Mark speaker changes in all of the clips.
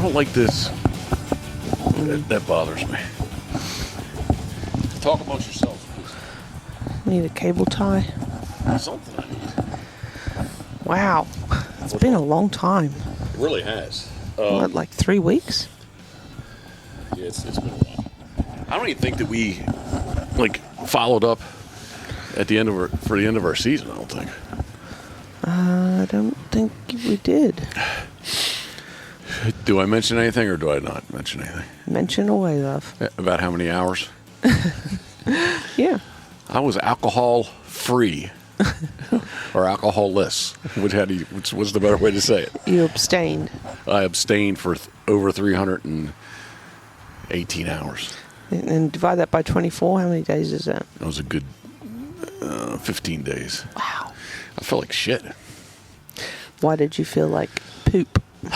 Speaker 1: don't like this. That bothers me. Talk amongst yourselves, please.
Speaker 2: Need a cable tie.
Speaker 1: Something I need.
Speaker 2: Wow. It's been a long time.
Speaker 1: It really has.
Speaker 2: What, like 3 weeks?
Speaker 1: Yeah, it's been a while. I don't even think that we followed up at the end of for the end of our season. I don't think.
Speaker 2: I don't think we did.
Speaker 1: Do I mention anything or do I not mention anything?
Speaker 2: Mention away, love.
Speaker 1: About how many hours?
Speaker 2: Yeah.
Speaker 1: I was alcohol free or alcohol-less. What's the better way to say it?
Speaker 2: You abstained.
Speaker 1: I abstained for over 318 hours.
Speaker 2: And divide that by 24. How many days is that?
Speaker 1: That was a good 15 days.
Speaker 2: Wow.
Speaker 1: I felt like shit.
Speaker 2: Why did you feel like poop?
Speaker 1: All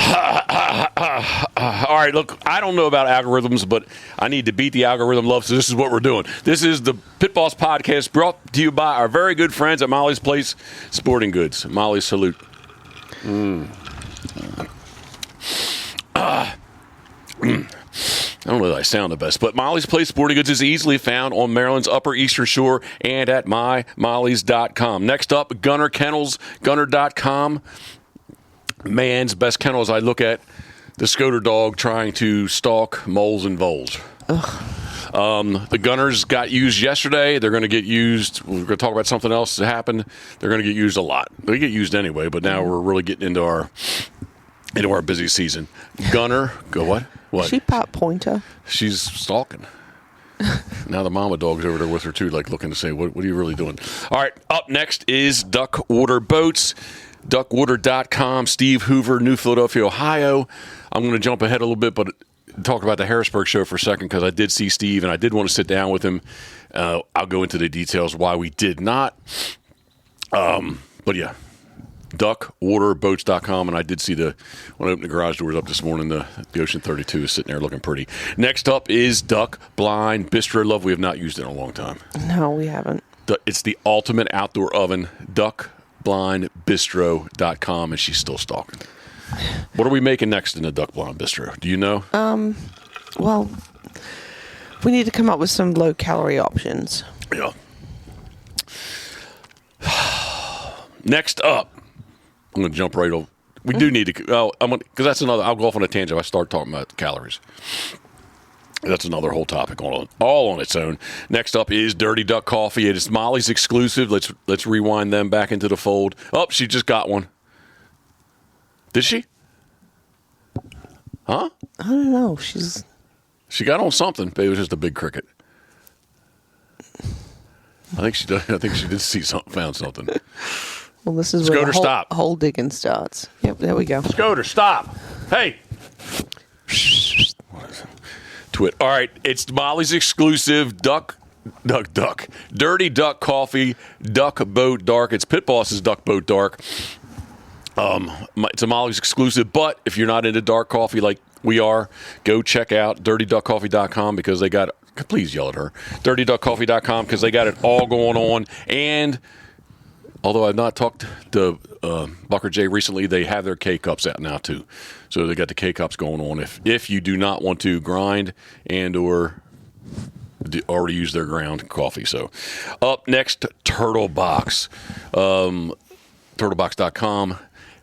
Speaker 1: right, look, I don't know about algorithms, but I need to beat the algorithm, love, so this is what we're doing. This is the Pitboss Podcast brought to you by our very good friends at Molly's Place Sporting Goods. Molly's, salute. I don't know that I sound the best, but Molly's Place Sporting Goods is easily found on Maryland's Upper Eastern Shore and at mymollys.com. Next up, Gunner Kennels, gunner.com. Man's best kennels. I look at the Scoter dog trying to stalk moles and voles. The Gunners got used yesterday. They're going to get used. We're going to talk about something else that happened. They're going to get used a lot. They get used anyway, but now we're really getting into our busy season. Gunner, go what? What?
Speaker 2: She pop pointer.
Speaker 1: She's stalking. Now the mama dog's over there with her too, like looking to say, what are you really doing? All right, up next is Duck Water Boats. Duckwater.com, Steve Hoover, New Philadelphia, Ohio. I'm going to jump ahead a little bit, but talk about the Harrisburg show for a second because I did see Steve and I did want to sit down with him. I'll go into the details why we did not. But yeah, duckwaterboats.com, and I did see when I opened the garage doors up this morning, the Ocean 32 is sitting there looking pretty. Next up is Duck Blind Bistro. Love, we have not used it in a long time.
Speaker 2: No, we haven't.
Speaker 1: It's the ultimate outdoor oven, duckblindbistro.com, and she's still stalking. What are we making next in the Duck Blind Bistro? Do you know?
Speaker 2: Well, we need to come up with some low-calorie options.
Speaker 1: Yeah. Next up, I'm going to jump right over. We do need to, because that's another, I'll go off on a tangent if I start talking about calories. That's another whole topic all on its own. Next up is Dirty Duck Coffee. It is Molly's exclusive. Let's rewind them back into the fold. Oh, she just got one. Did she? Huh?
Speaker 2: I don't know.
Speaker 1: She got on something, but it was just a big cricket. I think she did see something, found something.
Speaker 2: Well, this is
Speaker 1: Scoter,
Speaker 2: where the
Speaker 1: stop.
Speaker 2: Hole digging starts. Yep, there we go.
Speaker 1: Scoter, stop. Hey. Twit. All right, it's Molly's exclusive Dirty Duck Coffee, Duck Boat Dark. It's Pitboss's Duck Boat Dark. It's a Molly's exclusive, but if you're not into dark coffee like we are, go check out dirtyduckcoffee.com because they got, please yell at her, dirtyduckcoffee.com because they got it all going on. And although I've not talked to Bucker J recently, they have their K-Cups out now too. So they got the K-Cups going on if you do not want to grind and or already use their ground coffee. So up next, Turtlebox. Turtlebox.com.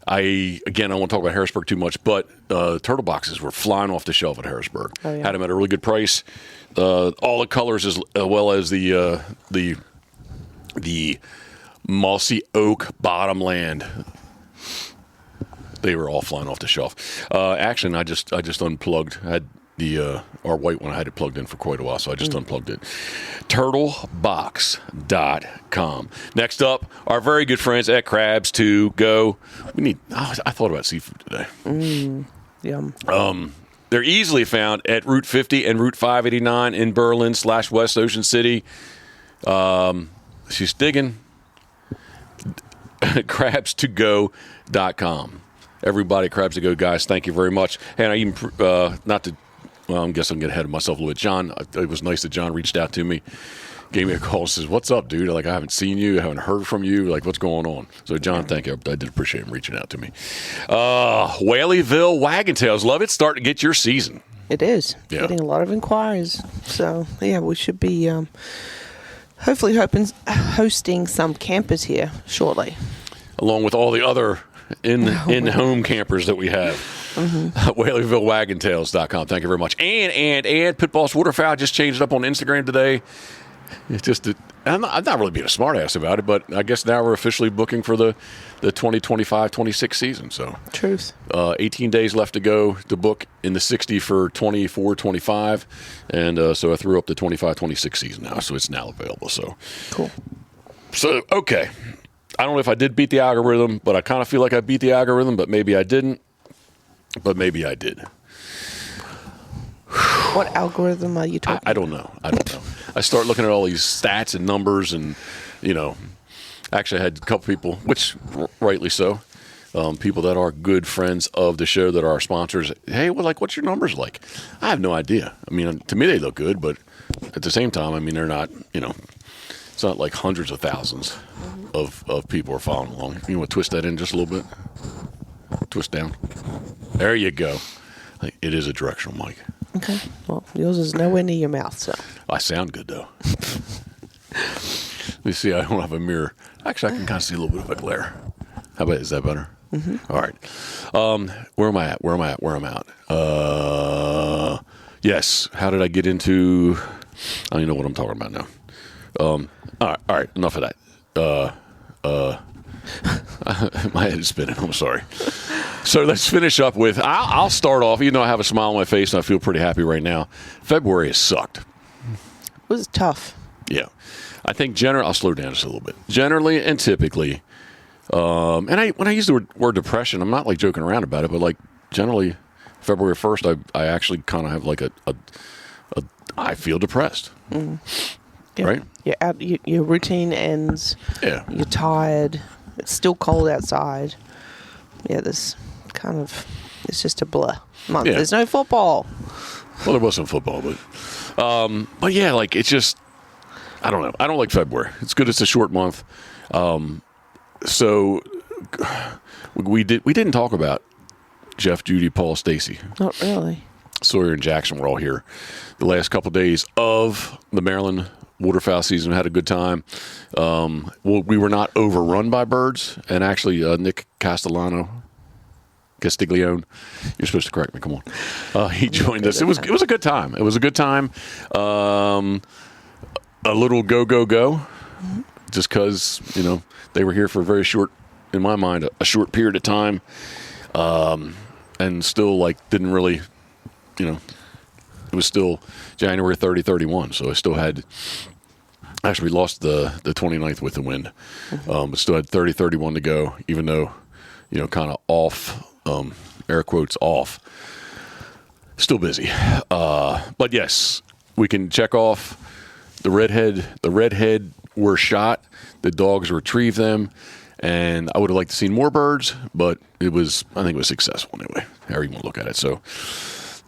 Speaker 1: I won't talk about Harrisburg too much, but turtle boxes were flying off the shelf at Harrisburg.
Speaker 2: Oh, yeah.
Speaker 1: Had them at a really good price. All the colors as well as the mossy oak bottomland. They were all flying off the shelf. Actually, I just unplugged. I had our white one. I had it plugged in for quite a while, so I just unplugged it. Turtlebox.com. Next up, our very good friends at Crabs to Go. I thought about seafood today.
Speaker 2: Yum.
Speaker 1: They're easily found at Route 50 and Route 589 in Berlin / West Ocean City. She's digging. crabstogo.com. Everybody, Crabs to Go, guys, thank you very much. And I even, I guess I'm getting ahead of myself a little bit. John, it was nice that John reached out to me gave me a call and says, "What's up, dude? Like, I haven't seen you, I haven't heard from you. Like, what's going on?" So, John, thank you. I did appreciate him reaching out to me. Whaleyville Wagon Tails. Love it. Starting to get your season.
Speaker 2: It is.
Speaker 1: Yeah.
Speaker 2: Getting a lot of inquiries. So, yeah, we should be hopefully hosting some campers here shortly.
Speaker 1: Along with all the other in-home campers that we have. WhaleyvilleWagonTails.com. Thank you very much. And Pitboss Waterfowl just changed it up on Instagram today. It's just, I'm not really being a smartass about it, but I guess now we're officially booking for the 2025-26 season. So
Speaker 2: Truth.
Speaker 1: 18 days left to go to book in the 60 for 24-25. And so I threw up the 25-26 season now, so it's now available. So
Speaker 2: Cool.
Speaker 1: So, okay. I don't know if I did beat the algorithm, but I kind of feel like I beat the algorithm, but maybe I didn't. But maybe I did.
Speaker 2: What algorithm are you talking
Speaker 1: I don't know. I start looking at all these stats and numbers and, actually I had a couple people, which rightly so, people that are good friends of the show that are our sponsors. Hey, what's your numbers like? I have no idea. I mean, to me they look good, but at the same time, I mean, they're not, it's not like hundreds of thousands of people are following along. You want to twist that in just a little bit? Twist down. There you go. It is a directional mic.
Speaker 2: Okay. Well, yours is nowhere near your mouth, so.
Speaker 1: I sound good, though. Let me see. I don't have a mirror. Actually, I can kind of see a little bit of a glare. How about, is that better? Mm-hmm. All right. Where am I at? Yes. How did I get into... I don't even know what I'm talking about now. All right. Enough of that. My head is spinning. I'm sorry. So let's finish up with, I'll start off, even though I have a smile on my face and I feel pretty happy right now. February has sucked.
Speaker 2: It was tough.
Speaker 1: Yeah. I think I'll slow down just a little bit. Generally and typically, and when I use the word depression, I'm not like joking around about it, but like generally February 1st, I actually kind of have like I feel depressed.
Speaker 2: Mm.
Speaker 1: Yeah. Right?
Speaker 2: Your routine ends.
Speaker 1: Yeah.
Speaker 2: You're tired. It's still cold outside. Yeah, it's just a blur month. Yeah. There's no football.
Speaker 1: Well, there was some football, but yeah, like it's just, I don't know. I don't like February. It's good. It's a short month. So we didn't talk about Jeff, Judy, Paul, Stacy.
Speaker 2: Not really.
Speaker 1: Sawyer and Jackson were all here the last couple of days of the Maryland waterfowl season. We had a good time. We were not overrun by birds, and actually Nick Castiglione, you're supposed to correct me, come on. He joined us. It was a good time. It was a good time. A little go, mm-hmm. Just because, they were here for a very short, in my mind, a short period of time, and still didn't really, it was still January 30, 31, so I still had, actually we lost the 29th with the wind, but still had 30, 31 to go, even though, kind of off, air quotes off, still busy. But yes, we can check off the redhead were shot, the dogs retrieved them, and I would have liked to see more birds, but I think it was successful anyway, however you want to look at it. So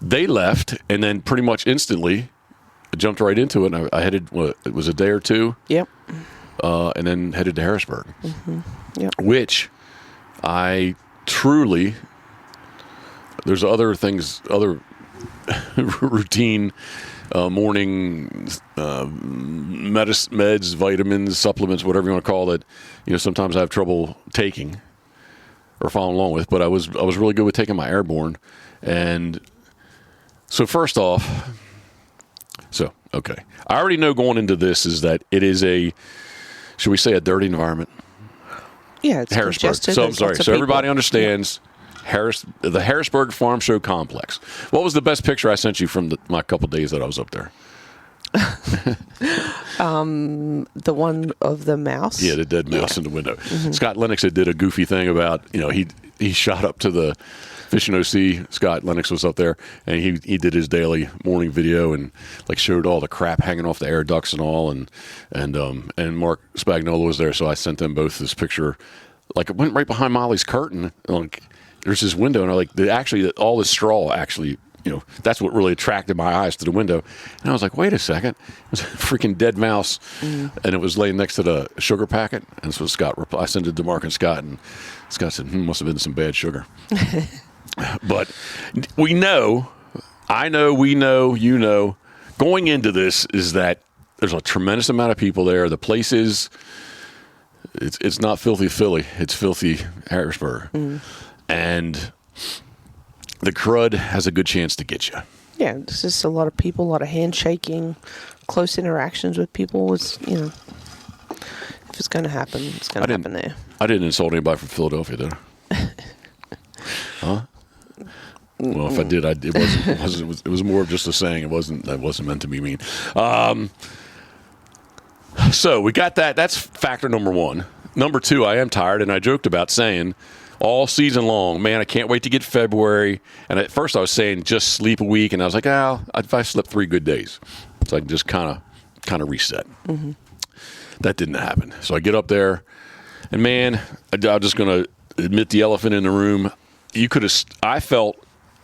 Speaker 1: they left, and then pretty much instantly, I jumped right into it, and I headed, it was a day or two. Yep. And then headed to Harrisburg. Mm-hmm. Yep. Which I truly, there's other things, other routine morning meds, vitamins, supplements, whatever you want to call it, sometimes I have trouble taking or following along with, but I was really good with taking my airborne. And so first off, okay. I already know going into this is that it is should we say a dirty environment?
Speaker 2: Yeah, it's
Speaker 1: Harrisburg. So I'm sorry. So everybody understands the Harrisburg Farm Show Complex. What was the best picture I sent you from my couple days that I was up there?
Speaker 2: The one of the mouse.
Speaker 1: Yeah, the dead mouse in the window. Mm-hmm. Scott Lennox did a goofy thing about, he shot up to the Fishing OC. Scott Lennox was up there, and he did his daily morning video and showed all the crap hanging off the air ducts and all, and Mark Spagnola was there, so I sent them both this picture. It went right behind Molly's curtain. There's this window, and actually all the straw actually that's what really attracted my eyes to the window. And I was like, wait a second. It was a freaking dead mouse. And it was laying next to the sugar packet. And so I sent it to Mark and Scott, and Scott said, must have been some bad sugar. But we know, going into this is that there's a tremendous amount of people there. The place is, it's not filthy Philly. It's filthy Harrisburg. And the crud has a good chance to get you.
Speaker 2: Yeah, there's just a lot of people, a lot of handshaking, close interactions with people. If it's going to happen, it's going to happen there.
Speaker 1: I didn't insult anybody from Philadelphia, did I? Huh? Well, if I did, it was more of just a saying. That wasn't meant to be mean. So we got that. That's factor number one. Number two, I am tired, and I joked about saying all season long, man, I can't wait to get February. And at first I was saying just sleep a week, and I was like, if I slept 3 good days, so I can just kind of reset. That didn't happen. So I get up there, and man, I'm just going to admit the elephant in the room. I felt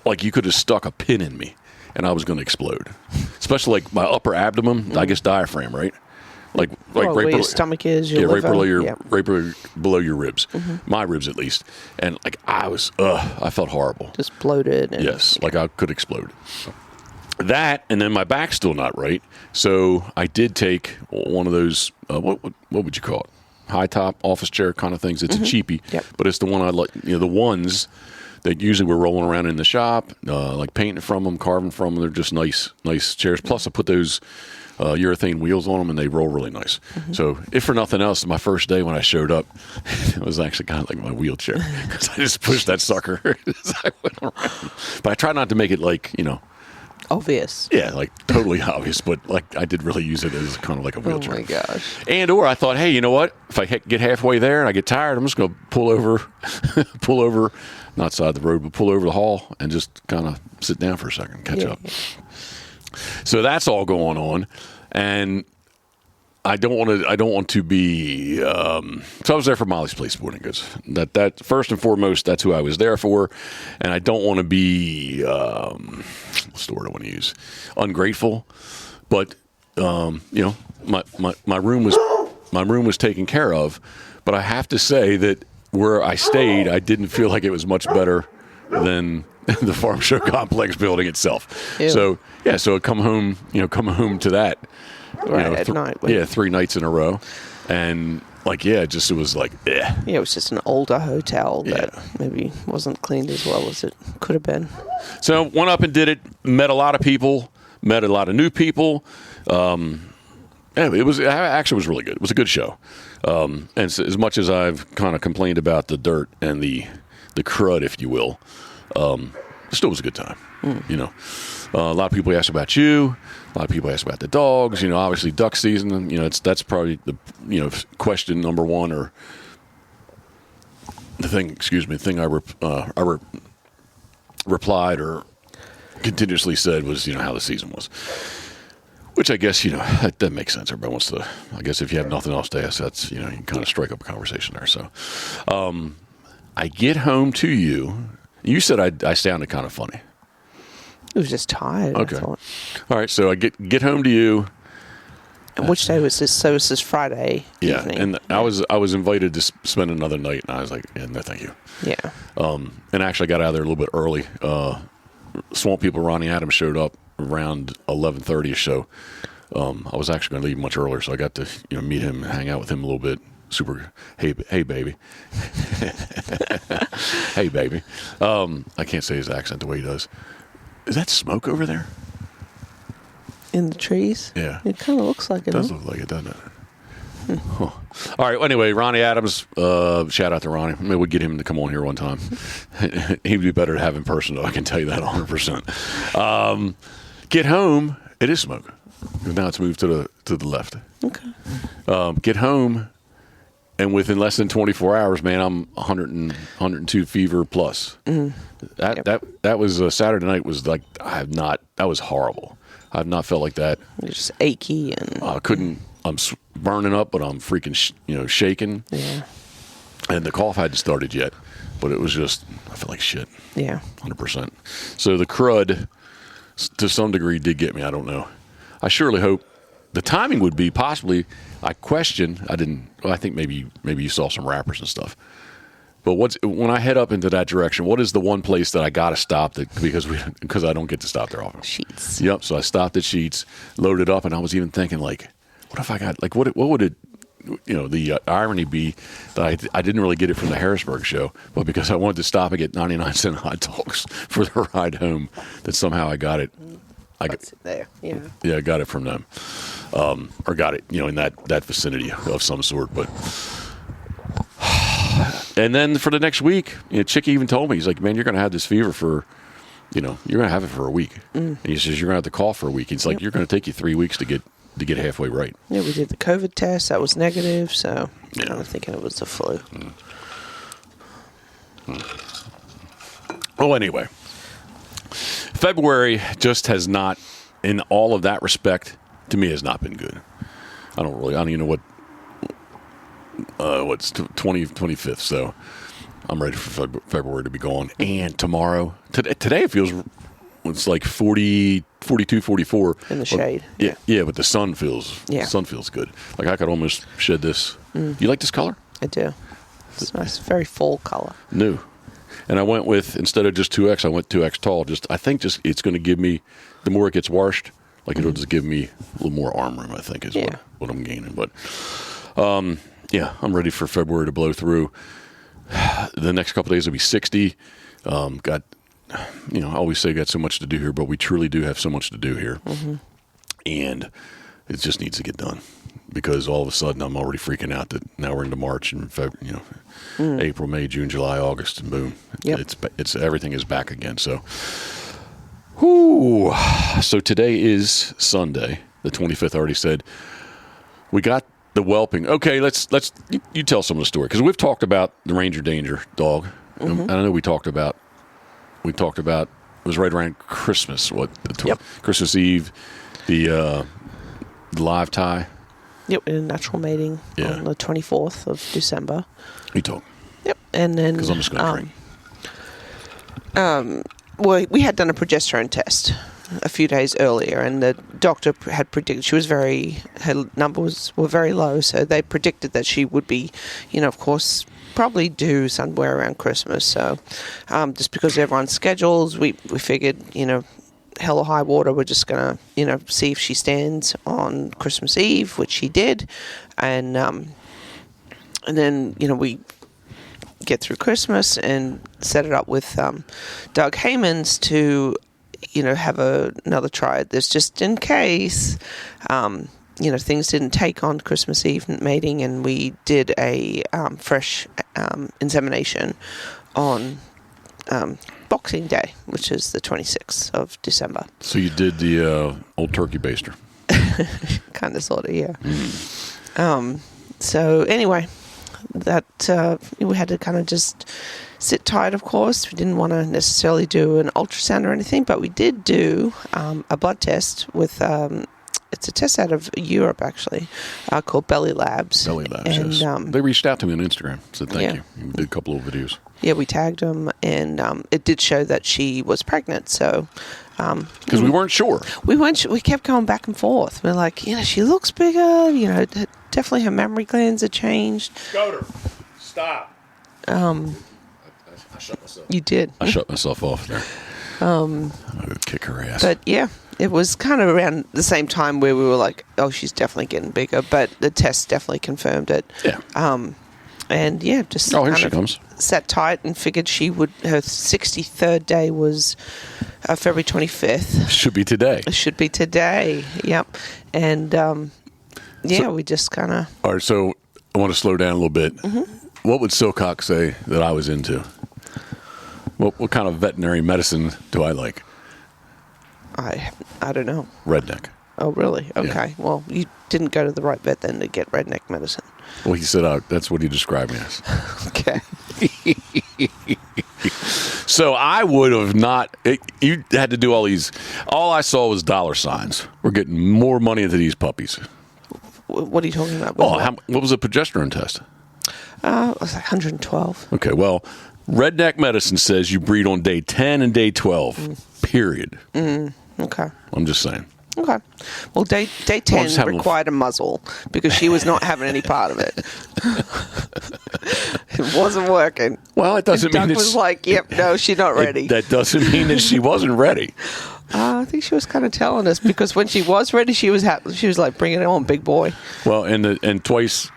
Speaker 1: like you could have stuck a pin in me, and I was going to explode. Especially like my upper abdomen, I guess diaphragm, right? Like right
Speaker 2: where
Speaker 1: below
Speaker 2: your stomach is, your liver.
Speaker 1: right below your ribs, my ribs at least. And like I felt horrible,
Speaker 2: just bloated. And,
Speaker 1: yes, like I could explode. That, and then my back's still not right, so I did take one of those. What would you call it? High top office chair kind of things. It's a cheapie, but it's the one I like. The ones that usually we're rolling around in the shop, like painting from them, carving from them. They're just nice chairs. Plus, I put those urethane wheels on them, and they roll really nice. So, if for nothing else, my first day when I showed up, it was actually kind of like my wheelchair because I just pushed that sucker as I went around. But I try not to make it like
Speaker 2: obvious.
Speaker 1: Yeah, like totally obvious, but like I did really use it as kind of like a wheelchair.
Speaker 2: Oh my gosh.
Speaker 1: Or I thought, hey, you know what? If I get halfway there and I get tired, I'm just going to pull over, not side the road, but pull over the hall and just kind of sit down for a second, catch up. Yeah. So that's all going on, and I don't want to be. So I was there for Molly's Place Sporting Goods. That first and foremost, that's who I was there for, and I don't want to be. What's the word I want to use? Ungrateful, but my room was taken care of, but I have to say that where I stayed, I didn't feel like it was much better than the Farm Show Complex building itself. Ew. So I come home to that.
Speaker 2: Right, at night.
Speaker 1: 3 nights in a row. And it was like, eh.
Speaker 2: Yeah, it was just an older hotel that maybe wasn't cleaned as well as it could have been.
Speaker 1: So went up and did it, met a lot of people, met a lot of new people. It actually was really good. It was a good show. And as much as I've kind of complained about the dirt and the crud, if you will, it still was a good time. A lot of people asked about you. A lot of people asked about the dogs. Obviously duck season. That's probably the question number one, or the thing I replied or continuously said was how the season was. Which I guess that makes sense. Everybody wants to. I guess if you have nothing else to ask, that's you can kind of strike up a conversation there. So, I get home to you. You said I sounded kind of funny.
Speaker 2: It was just tired.
Speaker 1: Okay. All right. So I get home to you.
Speaker 2: And which day was this? So this is Friday evening.
Speaker 1: And I was invited to spend another night, and I was like, no, thank you.
Speaker 2: Yeah.
Speaker 1: And actually, I got out of there a little bit early. Swamp People Ronnie Adams showed up around 11:30 or so. I was actually going to leave much earlier, so I got to meet him, hang out with him a little bit. Super. Hey baby. Hey baby. I can't say his accent the way he does. Is that smoke over there?
Speaker 2: In the trees?
Speaker 1: Yeah.
Speaker 2: It kind of looks like it.
Speaker 1: It does look like it, doesn't it? Huh. All right. Well, anyway, Ronnie Adams. Shout out to Ronnie. Maybe we'll get him to come on here one time. He'd be better to have in person, though. I can tell you that 100%. Get home. It is smoke. Now it's moved to the left.
Speaker 2: Okay.
Speaker 1: Get home, and within less than 24 hours, man, I'm 102 fever plus. Mm-hmm. That was Saturday night. Was like that was horrible. I've not felt like that.
Speaker 2: You're just achy and
Speaker 1: I couldn't. I'm burning up, but I'm freaking shaking.
Speaker 2: Yeah.
Speaker 1: And the cough hadn't started yet, but it was just I felt like shit.
Speaker 2: Yeah.
Speaker 1: 100%. So the crud to some degree did get me. I don't know. I surely hope the timing would be possibly. I question. I didn't. Well, I think maybe you saw some rappers and stuff. But when I head up into that direction, what is the one place that I got to stop because I don't get to stop there often?
Speaker 2: Sheets.
Speaker 1: Yep. So I stopped at Sheets, loaded up, and I was even thinking like, what if I got like what would it? The irony be that I didn't really get it from the Harrisburg show, but because I wanted to stop and get 99-cent hot dogs for the ride home, that somehow I got it. I got
Speaker 2: it there. Yeah.
Speaker 1: Yeah, I got it from them, or got it, in that vicinity of some sort. But and then for the next week, Chicky even told me, he's like, "Man, you're going to have this fever for, you're going to have it for a week." And he says you're going to have to cough for a week. He's like, "You're going to take you 3 weeks to get halfway right."
Speaker 2: Yeah, we did the COVID test. That was negative, so I'm kind of thinking it was the flu.
Speaker 1: Well, anyway, February just has not, in all of that respect, to me, has not been good. I don't even know what's 25th, so I'm ready for February to be gone. And tomorrow, today it feels, it's like 40, 42, 44.
Speaker 2: In the shade.
Speaker 1: Yeah, but the sun feels good. Like I could almost shed this. You like this color?
Speaker 2: I do. It's nice, very full color.
Speaker 1: New. And I went with, instead of just 2X, I went 2X tall. I think it's going to give me, the more it gets washed, like it'll just give me a little more arm room, I think, is what I'm gaining. But, I'm ready for February to blow through. The next couple of days will be 60. I always say got so much to do here, but we truly do have so much to do here. Mm-hmm. And it just needs to get done. Because all of a sudden I'm already freaking out that now we're into March and April, May, June, July, August, and boom, it's everything is back again. So, so today is Sunday, the 25th. I already said we got the whelping. Okay, let's you tell some of the story because we've talked about the Ranger Danger dog. Mm-hmm. And I know we talked about it was right around Christmas. Christmas Eve, the live tie.
Speaker 2: Yep, in natural mating on the 24th of December.
Speaker 1: You told.
Speaker 2: Yep, and then
Speaker 1: because I'm just going to drink.
Speaker 2: Well, we had done a progesterone test a few days earlier, and the doctor had predicted her numbers were very low, so they predicted that she would be, of course, probably due somewhere around Christmas. So, just because everyone's schedules, we figured, hell or high water, we're just going to, see if she stands on Christmas Eve, which she did. And then, we get through Christmas and set it up with Doug Haymans to, have another try at this just in case, things didn't take on Christmas Eve mating, and we did a fresh insemination on Boxing Day, which is the 26th of December.
Speaker 1: So you did the old turkey baster.
Speaker 2: Kind of, sort of, yeah. So anyway, that we had to kind of just sit tight, of course. We didn't want to necessarily do an ultrasound or anything, but we did do a blood test with... it's a test out of Europe, actually, called Belly Labs.
Speaker 1: Belly Labs,
Speaker 2: and,
Speaker 1: yes. They reached out to me on Instagram, said thank you. We did a couple of videos.
Speaker 2: Yeah, we tagged them, and it did show that she was pregnant. So,
Speaker 1: because we weren't sure,
Speaker 2: we kept going back and forth. We're like, she looks bigger. Definitely her mammary glands have changed.
Speaker 1: Scooter, stop. I shut myself.
Speaker 2: You did.
Speaker 1: I shut myself off there. I'm gonna kick her ass.
Speaker 2: But yeah, it was kind of around the same time where we were like, oh, she's definitely getting bigger. But the test definitely confirmed it.
Speaker 1: Yeah.
Speaker 2: And yeah, just
Speaker 1: here she comes.
Speaker 2: Sat tight and figured her 63rd day was February 25th.
Speaker 1: Should be today.
Speaker 2: It should be today. Yep. And we just kind of.
Speaker 1: All right, so I want to slow down a little bit. Mm-hmm. What would Silcock say that I was into? What kind of veterinary medicine do I like?
Speaker 2: I don't know.
Speaker 1: Redneck.
Speaker 2: Oh, really? Okay.
Speaker 1: Yeah.
Speaker 2: Well, you didn't go to the right vet then to get redneck medicine.
Speaker 1: Well, he said that's what he described me as.
Speaker 2: Okay.
Speaker 1: So I would have not. You had to do all these. All I saw was dollar signs. We're getting more money into these puppies.
Speaker 2: What are you talking about?
Speaker 1: What was the progesterone test?
Speaker 2: It was like 112.
Speaker 1: Okay, well, redneck medicine says you breed on day 10 and day 12, period. Mm-hmm.
Speaker 2: Okay.
Speaker 1: I'm just saying.
Speaker 2: Okay. Well, day 10 required a muzzle because she was not having any part of it. It wasn't working.
Speaker 1: Well, it doesn't mean
Speaker 2: Doug was like, "Yep, no, she's not ready."
Speaker 1: That doesn't mean that she wasn't ready.
Speaker 2: I think she was kind of telling us because when she was ready, she was like, "Bring it on, big boy."
Speaker 1: Well, and twice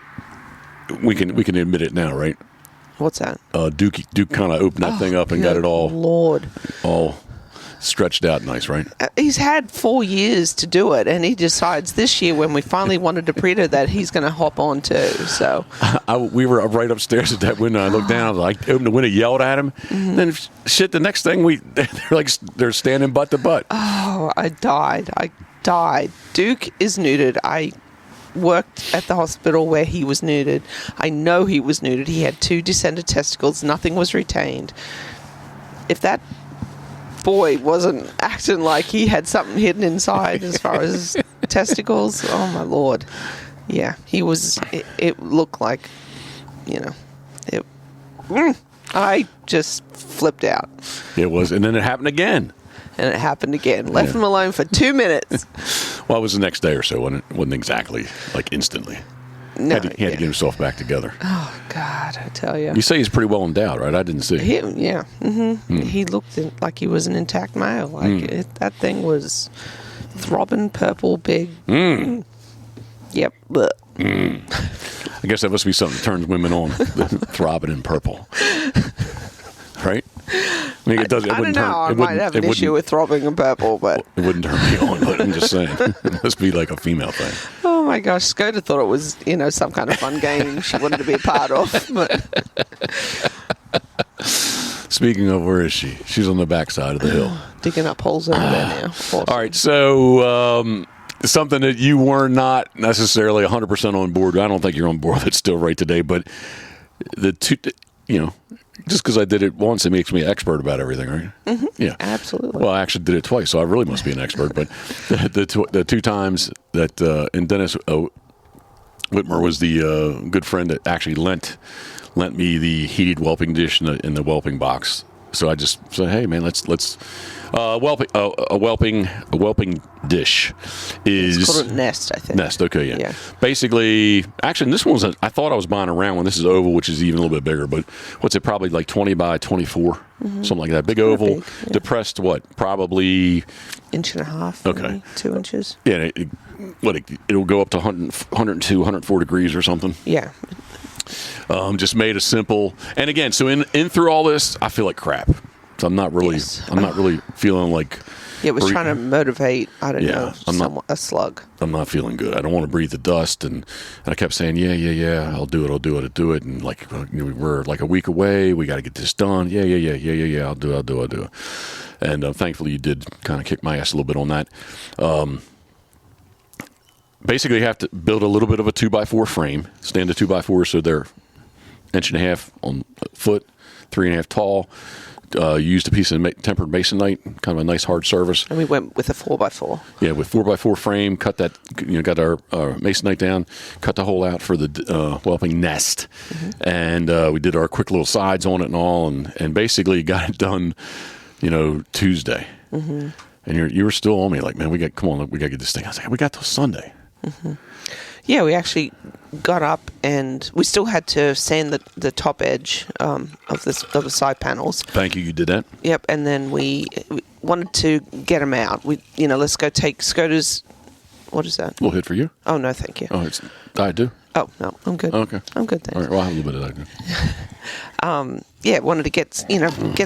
Speaker 1: we can admit it now, right?
Speaker 2: What's that?
Speaker 1: Duke kind of opened that thing up and got it all stretched out nice, right?
Speaker 2: He's had 4 years to do it, and he decides this year when we finally wanted to breed her that he's going to hop on too. So
Speaker 1: we were right upstairs at that window. I looked down, I opened the window, yelled at him. Mm-hmm. Then shit, the next thing they're standing butt to butt.
Speaker 2: Oh, I died. Duke is neutered. I worked at the hospital where he was neutered. I know he was neutered. He had 2 descended testicles. Nothing was retained. If that boy wasn't acting like he had something hidden inside as far as testicles, oh my Lord. Yeah, he was, it looked like, I just flipped out.
Speaker 1: It was, and then it happened again.
Speaker 2: Left him alone for 2 minutes.
Speaker 1: Well, it was the next day or so. It wasn't exactly like instantly.
Speaker 2: No,
Speaker 1: he had to get himself back together.
Speaker 2: Oh, God, I tell you.
Speaker 1: You say he's pretty well endowed, right? I didn't see.
Speaker 2: Yeah. Mm-hmm. He looked like he was an intact male. That thing was throbbing, purple, big. Yep.
Speaker 1: I guess that must be something that turns women on, throbbing in purple. Right? I mean, it doesn't.
Speaker 2: I don't know. I might have an issue with throbbing in purple, but
Speaker 1: it wouldn't turn me on. But I'm just saying, it must be like a female thing.
Speaker 2: Oh my gosh, Skoda thought it was some kind of fun game she wanted to be a part of.
Speaker 1: Speaking of, where is she? She's on the backside of the hill,
Speaker 2: digging up holes over there now. Awesome.
Speaker 1: All right, so something that you were not necessarily 100% on board. I don't think you're on board with it still right today, but the two, just because I did it once, it makes me an expert about everything, right?
Speaker 2: Mm-hmm.
Speaker 1: Yeah,
Speaker 2: absolutely.
Speaker 1: Well, I actually did it twice, so I really must be an expert. But the 2 times that, and Dennis Whitmer was the good friend that actually lent me the heated whelping dish in the whelping box. So I just said, "Hey, man, let's a whelping dish is
Speaker 2: it's called a nest, I think.
Speaker 1: Nest, okay, yeah. Basically, actually, this one was I thought I was buying a round one. This is oval, which is even a little bit bigger. But what's it? Probably like 20 by 24, something like that. Big oval, big, yeah. Depressed. What? Probably
Speaker 2: 1.5 inches.
Speaker 1: Okay,
Speaker 2: maybe 2 inches.
Speaker 1: Yeah, it'll go up to 102, 104 degrees or something.
Speaker 2: Yeah.
Speaker 1: Just made a simple, and again, so in through all this, I feel like crap. So I'm not really feeling like.
Speaker 2: Yeah, it was trying to motivate. I don't know, a slug.
Speaker 1: I'm not feeling good. I don't want to breathe the dust, and I kept saying, yeah, I'll do it, and like we're like a week away. We got to get this done. Yeah. I'll do it. And thankfully, you did kind of kick my ass a little bit on that. Basically, you have to build a little bit of a 2x4 frame, stand a 2x4 so they're 1.5 inches on foot, 3.5 tall. Used a piece of tempered masonite, kind of a nice hard surface.
Speaker 2: And we went with a 4x4.
Speaker 1: Yeah, with 4x4 frame, cut that, got our masonite down, cut the hole out for the whelping nest. Mm-hmm. And we did our quick little sides on it and all, and basically got it done, Tuesday. Mm-hmm. And you were still on me like, man, we got to get this thing. I was like, we got till Sunday.
Speaker 2: Mm-hmm. Yeah, we actually got up and we still had to sand the top edge of the side panels.
Speaker 1: Thank you. You did that?
Speaker 2: Yep. And then we wanted to get them out. Let's go take Skoda's. What is that?
Speaker 1: A little hit for you?
Speaker 2: Oh, no, thank you.
Speaker 1: Oh, I do?
Speaker 2: Oh, no, I'm good.
Speaker 1: Okay.
Speaker 2: I'm good, thanks.
Speaker 1: All right, well, I'll have a little bit of that.
Speaker 2: Wanted to get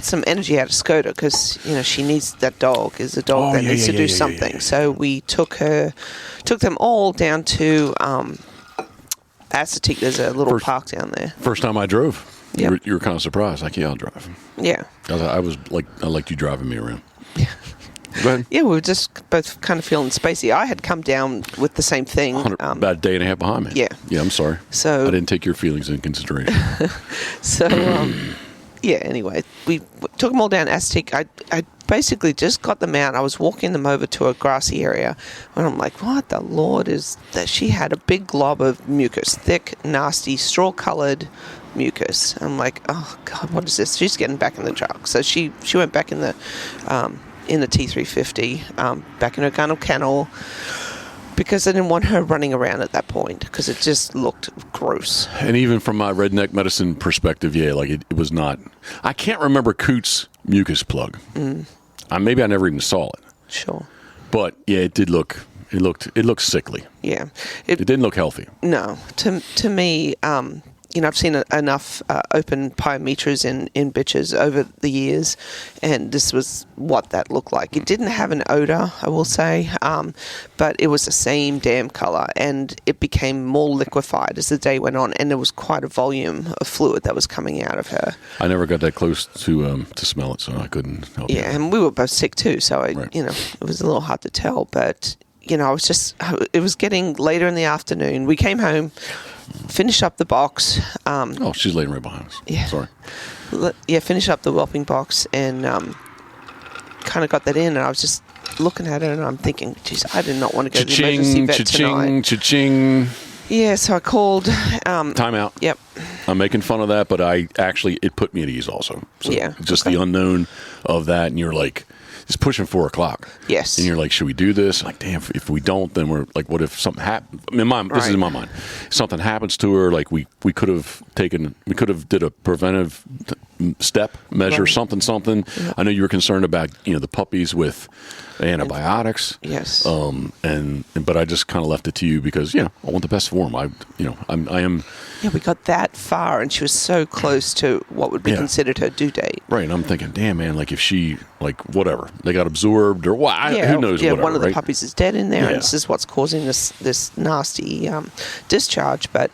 Speaker 2: some energy out of Skoda because, she needs that dog. Is a dog that needs to do something. Yeah. So we took them all down to Assateague. There's a little park down there.
Speaker 1: First time I drove.
Speaker 2: Yep.
Speaker 1: You were kind of surprised. Like, yeah, I'll drive.
Speaker 2: Yeah.
Speaker 1: I liked you driving me around. Yeah. Go ahead.
Speaker 2: Yeah, we were just both kind of feeling spacey. I had come down with the same thing.
Speaker 1: About a day and a half behind me.
Speaker 2: Yeah.
Speaker 1: Yeah, I'm sorry.
Speaker 2: So
Speaker 1: I didn't take your feelings into consideration.
Speaker 2: Anyway, we took them all down Assateague. I basically just got them out. I was walking them over to a grassy area, and I'm like, what the Lord is that? She had a big glob of mucus, thick, nasty, straw-colored mucus. I'm like, oh, God, what is this? She's getting back in the truck. So she went back in the in the T350 back in her gunnel kennel, because I didn't want her running around at that point because it just looked gross.
Speaker 1: And even from my redneck medicine perspective, yeah, like it was not. I can't remember Coots' mucus plug. Maybe I never even saw it.
Speaker 2: Sure.
Speaker 1: But yeah, it did look. It looked sickly.
Speaker 2: Yeah.
Speaker 1: It didn't look healthy.
Speaker 2: No. To me, I've seen enough open pyometras in bitches over the years, and this was what that looked like. It didn't have an odor, I will say, but it was the same damn color, and it became more liquefied as the day went on, and there was quite a volume of fluid that was coming out of her.
Speaker 1: I never got that close to smell it, so I couldn't help.
Speaker 2: Yeah, and we were both sick too, so
Speaker 1: Right.
Speaker 2: It was a little hard to tell, but it was getting later in the afternoon. We came home, finished up the box.
Speaker 1: Oh, she's laying right behind us.
Speaker 2: Yeah.
Speaker 1: Sorry.
Speaker 2: Finished up the whelping box and kind of got that in, and I was just looking at it and I'm thinking, geez, I did not want to go to the emergency vet tonight.
Speaker 1: Cha-ching.
Speaker 2: Yeah, so I called.
Speaker 1: Time out.
Speaker 2: Yep.
Speaker 1: I'm making fun of that, but it put me at ease also. So
Speaker 2: Yeah.
Speaker 1: just the unknown of that, and you're like, it's pushing 4 o'clock.
Speaker 2: Yes.
Speaker 1: And you're like, should we do this? Like, damn, if we don't, then we're like, what if something happens? This is in my mind. Something happens to her, like we could have did a preventive step measure,
Speaker 2: Right.
Speaker 1: something.
Speaker 2: Yeah.
Speaker 1: I know you were concerned about, the puppies with antibiotics.
Speaker 2: Yes.
Speaker 1: But I just kind of left it to you because, I want the best for them. I am.
Speaker 2: Yeah, we got that far, and she was so close to what would be considered her due date.
Speaker 1: Right, and I'm thinking, damn, man, like if she, like whatever, they got absorbed or what, who knows?
Speaker 2: Yeah,
Speaker 1: whatever,
Speaker 2: one of the
Speaker 1: right?
Speaker 2: puppies is dead in there,
Speaker 1: Yeah.
Speaker 2: and this is what's causing this nasty discharge. But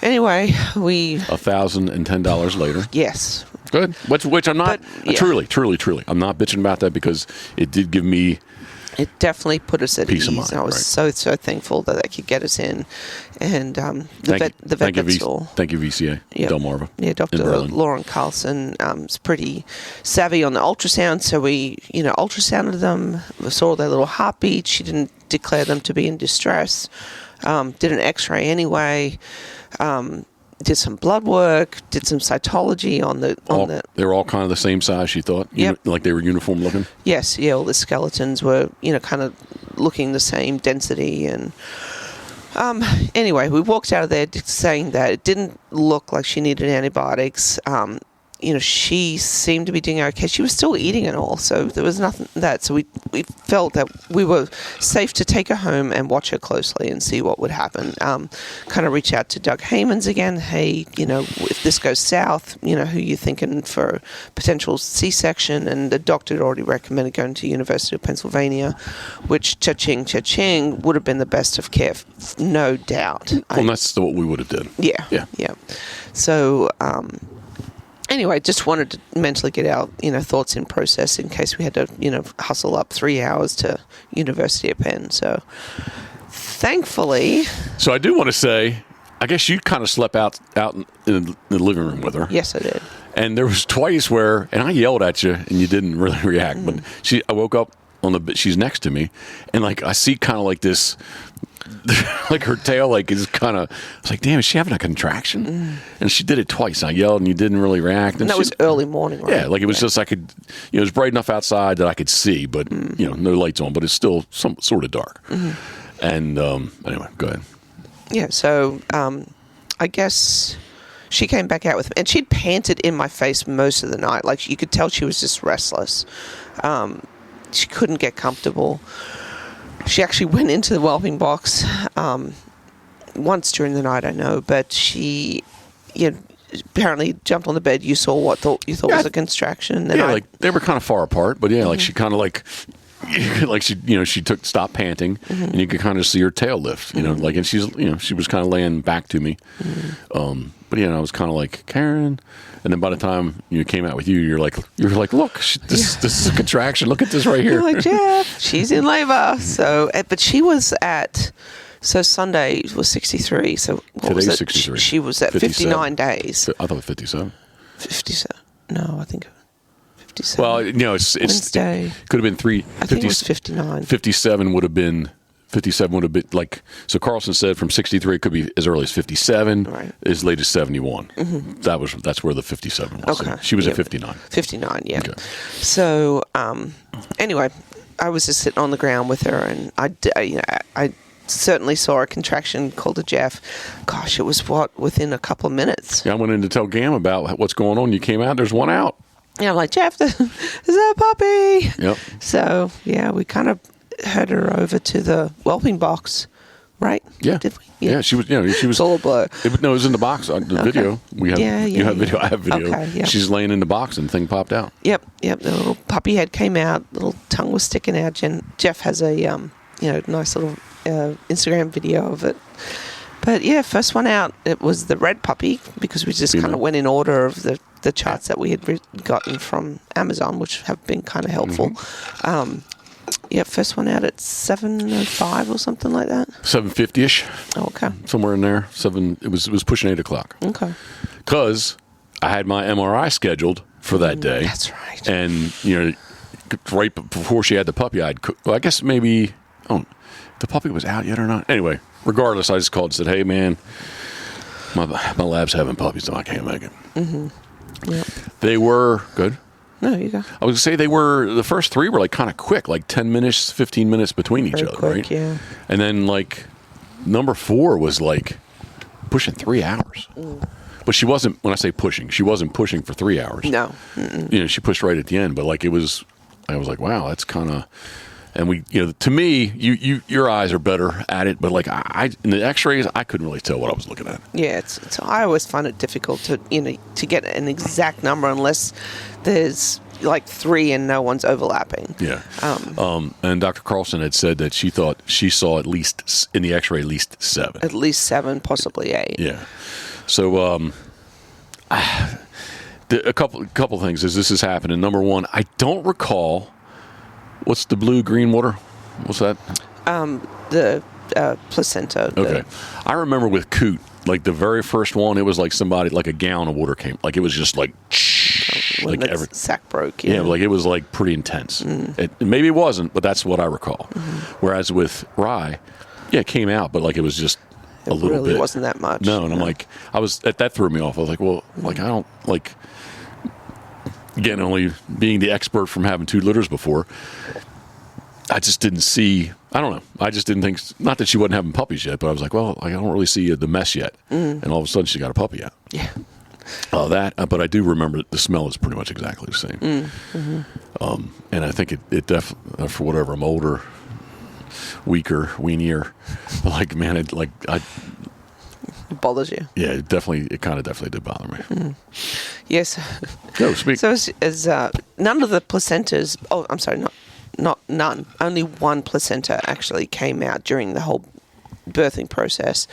Speaker 2: anyway,
Speaker 1: $1,010 later.
Speaker 2: Yes.
Speaker 1: Good. Which I'm not,
Speaker 2: But, yeah.
Speaker 1: truly, I'm not bitching about that because it did give me.
Speaker 2: It definitely put us at
Speaker 1: Peace
Speaker 2: ease.
Speaker 1: of mind,
Speaker 2: I was
Speaker 1: right.
Speaker 2: so thankful that they could get us in, and the vet
Speaker 1: thank you,
Speaker 2: next door.
Speaker 1: Thank you, VCA,
Speaker 2: Yep.
Speaker 1: Delmarva.
Speaker 2: Yeah,
Speaker 1: in
Speaker 2: Dr.
Speaker 1: Berlin.
Speaker 2: Lauren Carlson is pretty savvy on the ultrasound, so we, ultrasounded them, we saw their little heartbeat. She didn't declare them to be in distress. Did an X-ray anyway. Did some blood work. Did some cytology on the.
Speaker 1: They were all kind of the same size, she thought.
Speaker 2: Yep.
Speaker 1: Like they were uniform looking.
Speaker 2: Yes, yeah. All the skeletons were, kind of looking the same density, and anyway, we walked out of there saying that it didn't look like she needed antibiotics. She seemed to be doing okay. She was still eating and all, so there was nothing that. So we felt that we were safe to take her home and watch her closely and see what would happen. Kind of reach out to Doug Haymans again. Hey, if this goes south, who you thinking for potential C-section? And the doctor had already recommended going to University of Pennsylvania, which cha-ching would have been the best of care, no doubt.
Speaker 1: Well, that's what we would have did.
Speaker 2: Yeah. So. Anyway, just wanted to mentally get our, thoughts in process in case we had to, hustle up 3 hours to University of Penn. So, thankfully...
Speaker 1: So I do want to say, I guess you kind of slept out in the living room with her.
Speaker 2: Yes, I did.
Speaker 1: And there was twice where, and I yelled at you, and you didn't really react. But I woke up on the bed, she's next to me, and I see kind of like this... like her tail is kind of, I was like, damn, is she having a contraction? And she did it twice. I yelled and you didn't really react.
Speaker 2: And that was early morning, right?
Speaker 1: Yeah, it was just I could, it was bright enough outside that I could see, but no lights on, but it's still some sort of dark. And anyway, go ahead.
Speaker 2: Yeah, so I guess she came back out with me, and she'd panted in my face most of the night. Like, you could tell she was just restless. She couldn't get comfortable. She actually went into the whelping box once during the night, I know, but she apparently jumped on the bed. You saw what you thought was a contraction. Then
Speaker 1: they were kind of far apart, but she kind of she stopped panting, and you could kind of see her tail lift, and she's she was kind of laying back to me, but I was kind of like, Karen. And then by the time came out with you, you're like, look, this is a contraction. Look at this right here.
Speaker 2: You're like, Jeff, she's in labor. So, but she was Sunday was 63. So what was
Speaker 1: Today's
Speaker 2: it?
Speaker 1: 63.
Speaker 2: She was at 59 days.
Speaker 1: I thought it was 57.
Speaker 2: 57. No, I think 57.
Speaker 1: Well, it's
Speaker 2: Wednesday.
Speaker 1: It could have been 3.
Speaker 2: I think it was 59.
Speaker 1: 57 would have been. 57 would have been so Carlson said from 63 it could be as early as 57,
Speaker 2: right.
Speaker 1: As late as 71. That's where the 57 was.
Speaker 2: Okay.
Speaker 1: So she was at 59.
Speaker 2: 59, yeah.
Speaker 1: Okay.
Speaker 2: So anyway, I was just sitting on the ground with her, and I certainly saw a contraction, called to Jeff. Gosh, it was within a couple of minutes.
Speaker 1: Yeah, I went in to tell Gam about what's going on. You came out, there's one out.
Speaker 2: Yeah, I'm like, Jeff, there's a puppy.
Speaker 1: Yep.
Speaker 2: So, yeah, we kind of had her over to the whelping box, right?
Speaker 1: Yeah.
Speaker 2: Did we?
Speaker 1: Yeah, she was. She was.
Speaker 2: It's all a blur.
Speaker 1: It was in the box. The video. We have. You have video. I have video.
Speaker 2: Okay, yeah.
Speaker 1: She's laying in the box and the thing popped out.
Speaker 2: Yep. The little puppy head came out. Little tongue was sticking out. Jeff has a nice little Instagram video of it. But yeah, first one out, it was the red puppy, because we just kind of went in order of the charts that we had gotten from Amazon, which have been kind of helpful. First one out at 7:05 or something like that.
Speaker 1: 7:50ish.
Speaker 2: Oh, okay.
Speaker 1: Somewhere in there. It was pushing 8 o'clock.
Speaker 2: Okay.
Speaker 1: Because I had my MRI scheduled for that day.
Speaker 2: That's right.
Speaker 1: And right before she had the puppy, I guess maybe. Oh, the puppy was out yet or not? Anyway, regardless, I just called and said, "Hey, man, my lab's having puppies, so I can't make it."
Speaker 2: Mm-hmm. Yep.
Speaker 1: They were good.
Speaker 2: No, you go.
Speaker 1: I was going to say the first 3 were like kind of quick, like 10 minutes, 15 minutes between each other,
Speaker 2: quick,
Speaker 1: right?
Speaker 2: Yeah.
Speaker 1: And then like number 4 was like pushing 3 hours. But she wasn't, when I say pushing, she wasn't pushing for 3 hours.
Speaker 2: No.
Speaker 1: She pushed right at the end, but like I was like, wow, that's kind of, and we, to me, your eyes are better at it, but like in the x-rays, I couldn't really tell what I was looking at.
Speaker 2: Yeah, I always find it difficult to get an exact number unless there's like 3 and no one's overlapping.
Speaker 1: Yeah. And Dr. Carlson had said that she thought she saw at least in the x-ray at least 7.
Speaker 2: At least 7, possibly 8.
Speaker 1: Yeah. So a couple things as this is happening. Number 1, I don't recall. What's the blue-green water? What's that?
Speaker 2: The placenta.
Speaker 1: Okay. I remember with Coot, like the very first one, it was like somebody, like a gallon of water came. Like it was just like,
Speaker 2: when the sac broke.
Speaker 1: Yeah, like it was like pretty intense. Maybe it wasn't, but that's what I recall. Whereas with Rye, it came out, but like it was just a little bit. It
Speaker 2: really wasn't that much.
Speaker 1: No, and I'm like, that threw me off. I was like, well, like I don't, like, again, only being the expert from having 2 litters before, I just didn't see, I don't know. I just didn't think, not that she wasn't having puppies yet, but I was like, well, I don't really see the mess yet. And all of a sudden she got a puppy out.
Speaker 2: Yeah.
Speaker 1: But I do remember the smell is pretty much exactly the same. And I think it definitely, for whatever, I'm older, weaker, weenier, like, man, it
Speaker 2: bothers you.
Speaker 1: Yeah, it kind of definitely did bother me.
Speaker 2: Yes.
Speaker 1: No, speak.
Speaker 2: So as none of the placentas, I'm sorry, not none, only one placenta actually came out during the whole birthing process.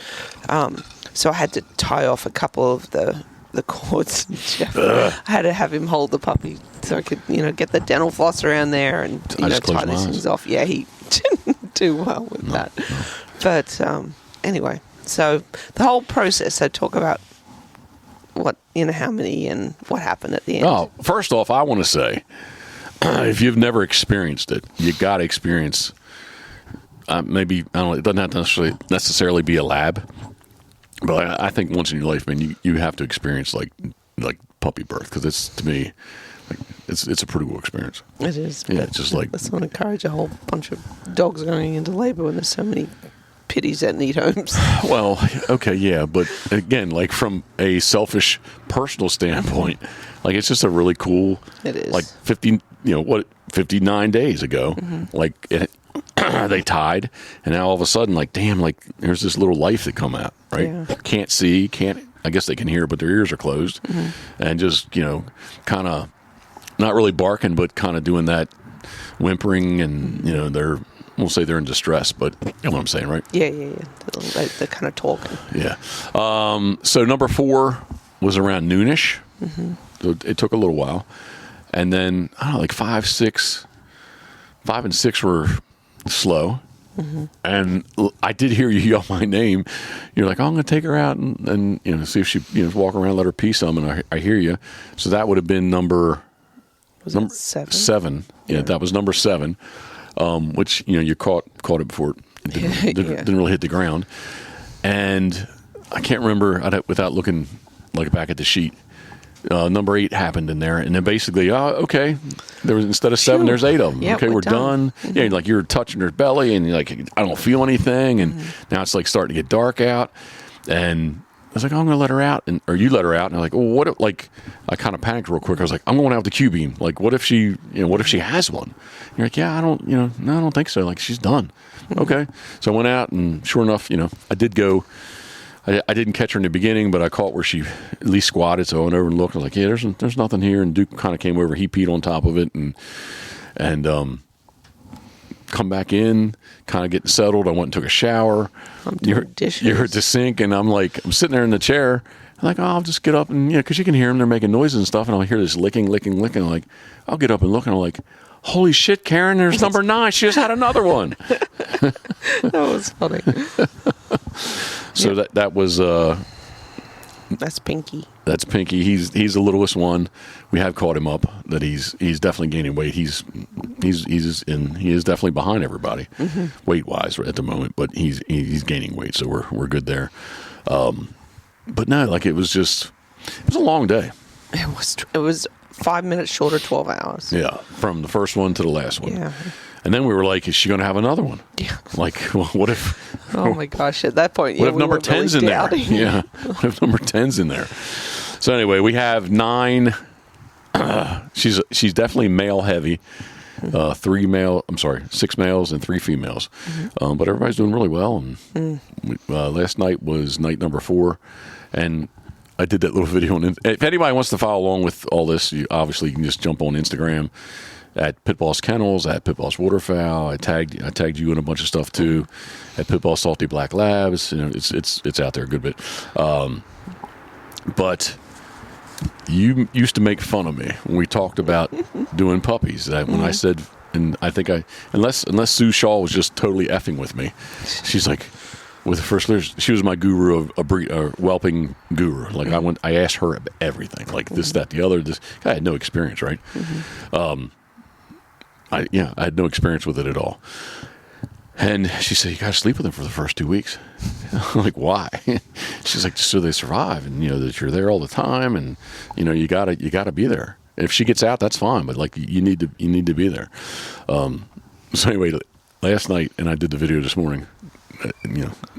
Speaker 2: So I had to tie off a couple of the cords. I had to have him hold the puppy so I could, get the dental floss around there and tie these things off. Yeah, he didn't do well with that. No. But anyway, so the whole process. So talk about what how many and what happened at the end.
Speaker 1: Oh, first off, I want to say, if you've never experienced it, you got to experience. Maybe I don't know. It doesn't have to necessarily be a lab. But I think once in your life, man, you have to experience like puppy birth, because it's, to me, like, it's a pretty cool experience.
Speaker 2: It is.
Speaker 1: Yeah, it's just like,
Speaker 2: let's not encourage a whole bunch of dogs going into labor when there's so many pitties that need homes.
Speaker 1: Well, okay, yeah, but again, like from a selfish personal standpoint, like it's just a really cool. It is like 59 days ago, like they tied, and now all of a sudden, like, damn, like there's this little life that come out, right? Yeah. Can't see, I guess they can hear, but their ears are closed, and just kind of not really barking, but kind of doing that whimpering, and we'll say they're in distress, but you know what I'm saying, right?
Speaker 2: Yeah. They're kind of talking.
Speaker 1: Yeah. So number 4 was around noonish. So it took a little while, and then I don't know, like 5 and 6 were slow. And I did hear you yell my name. You're like, oh, I'm going to take her out and see if she walk around, let her pee some, and I hear you. So that would have been number 7. Yeah, that was number 7. Which you caught it before it didn't really hit the ground. And I can't remember without looking like back at the sheet. number 8 happened in there, and then basically, okay, there was instead of 7, there's 8 of them.
Speaker 2: Yeah,
Speaker 1: okay, we're done. Yeah, like you're touching her belly, and you're like, I don't feel anything, and now it's like starting to get dark out, and I was like, oh, I'm gonna let her out, or you let her out, and I'm like, well, what? If, like, I kind of panicked real quick. I was like, I'm going out with the Q-beam. Like, what if she, what if she has one? And you're like, yeah, I don't, no, I don't think so. Like, she's done. Okay, so I went out, and sure enough, I did go. I didn't catch her in the beginning, but I caught where she at least squatted. So I went over and looked. I was like, yeah, there's nothing here. And Duke kind of came over. He peed on top of it, and come back in, kind of getting settled. I went and took a shower.
Speaker 2: I'm doing dishes.
Speaker 1: You heard the sink, and I'm sitting there in the chair. I'm like, oh, I'll just get up and because you can hear them. They're making noises and stuff, and I'll hear this licking. I'm like, I'll get up and look, and I'm like, holy shit, Karen, there's number 9. She just had another one.
Speaker 2: That was funny.
Speaker 1: So that was
Speaker 2: that's Pinky.
Speaker 1: That's Pinky. He's the littlest one. We have caught him up. That he's definitely gaining weight. He is definitely behind everybody weight wise at the moment. But he's gaining weight, so we're good there. But no, like it was a long day.
Speaker 2: It was 5 minutes short of 12 hours.
Speaker 1: Yeah, from the first one to the last one.
Speaker 2: Yeah.
Speaker 1: And then we were like, is she going to have another one?
Speaker 2: Yeah.
Speaker 1: Like, well, what if...
Speaker 2: Oh, my gosh. At that point,
Speaker 1: what if number 10's in there? Yeah. What if number 10's in there? So anyway, we have 9. She's definitely male heavy. 6 males and 3 females. But everybody's doing really well. And last night was night number 4. And I did that little video. If anybody wants to follow along with all this, you can just jump on Instagram at Pitboss Kennels, at Pitboss Waterfowl. I tagged you in a bunch of stuff too. At Pitboss Salty Black Labs. It's out there a good bit. But you used to make fun of me when we talked about doing puppies. That when I said, and I think unless Sue Shaw was just totally effing with me, she's like, with the first litters, she was my guru of a whelping guru. Like I asked her everything, like this, that, the other. I had no experience, right? I had no experience with it at all. And she said, you got to sleep with them for the first 2 weeks. I'm like, why? She's like, just so they survive, and that you're there all the time, and you gotta be there. If she gets out, that's fine, but like you need to be there. So anyway, last night, and I did the video this morning.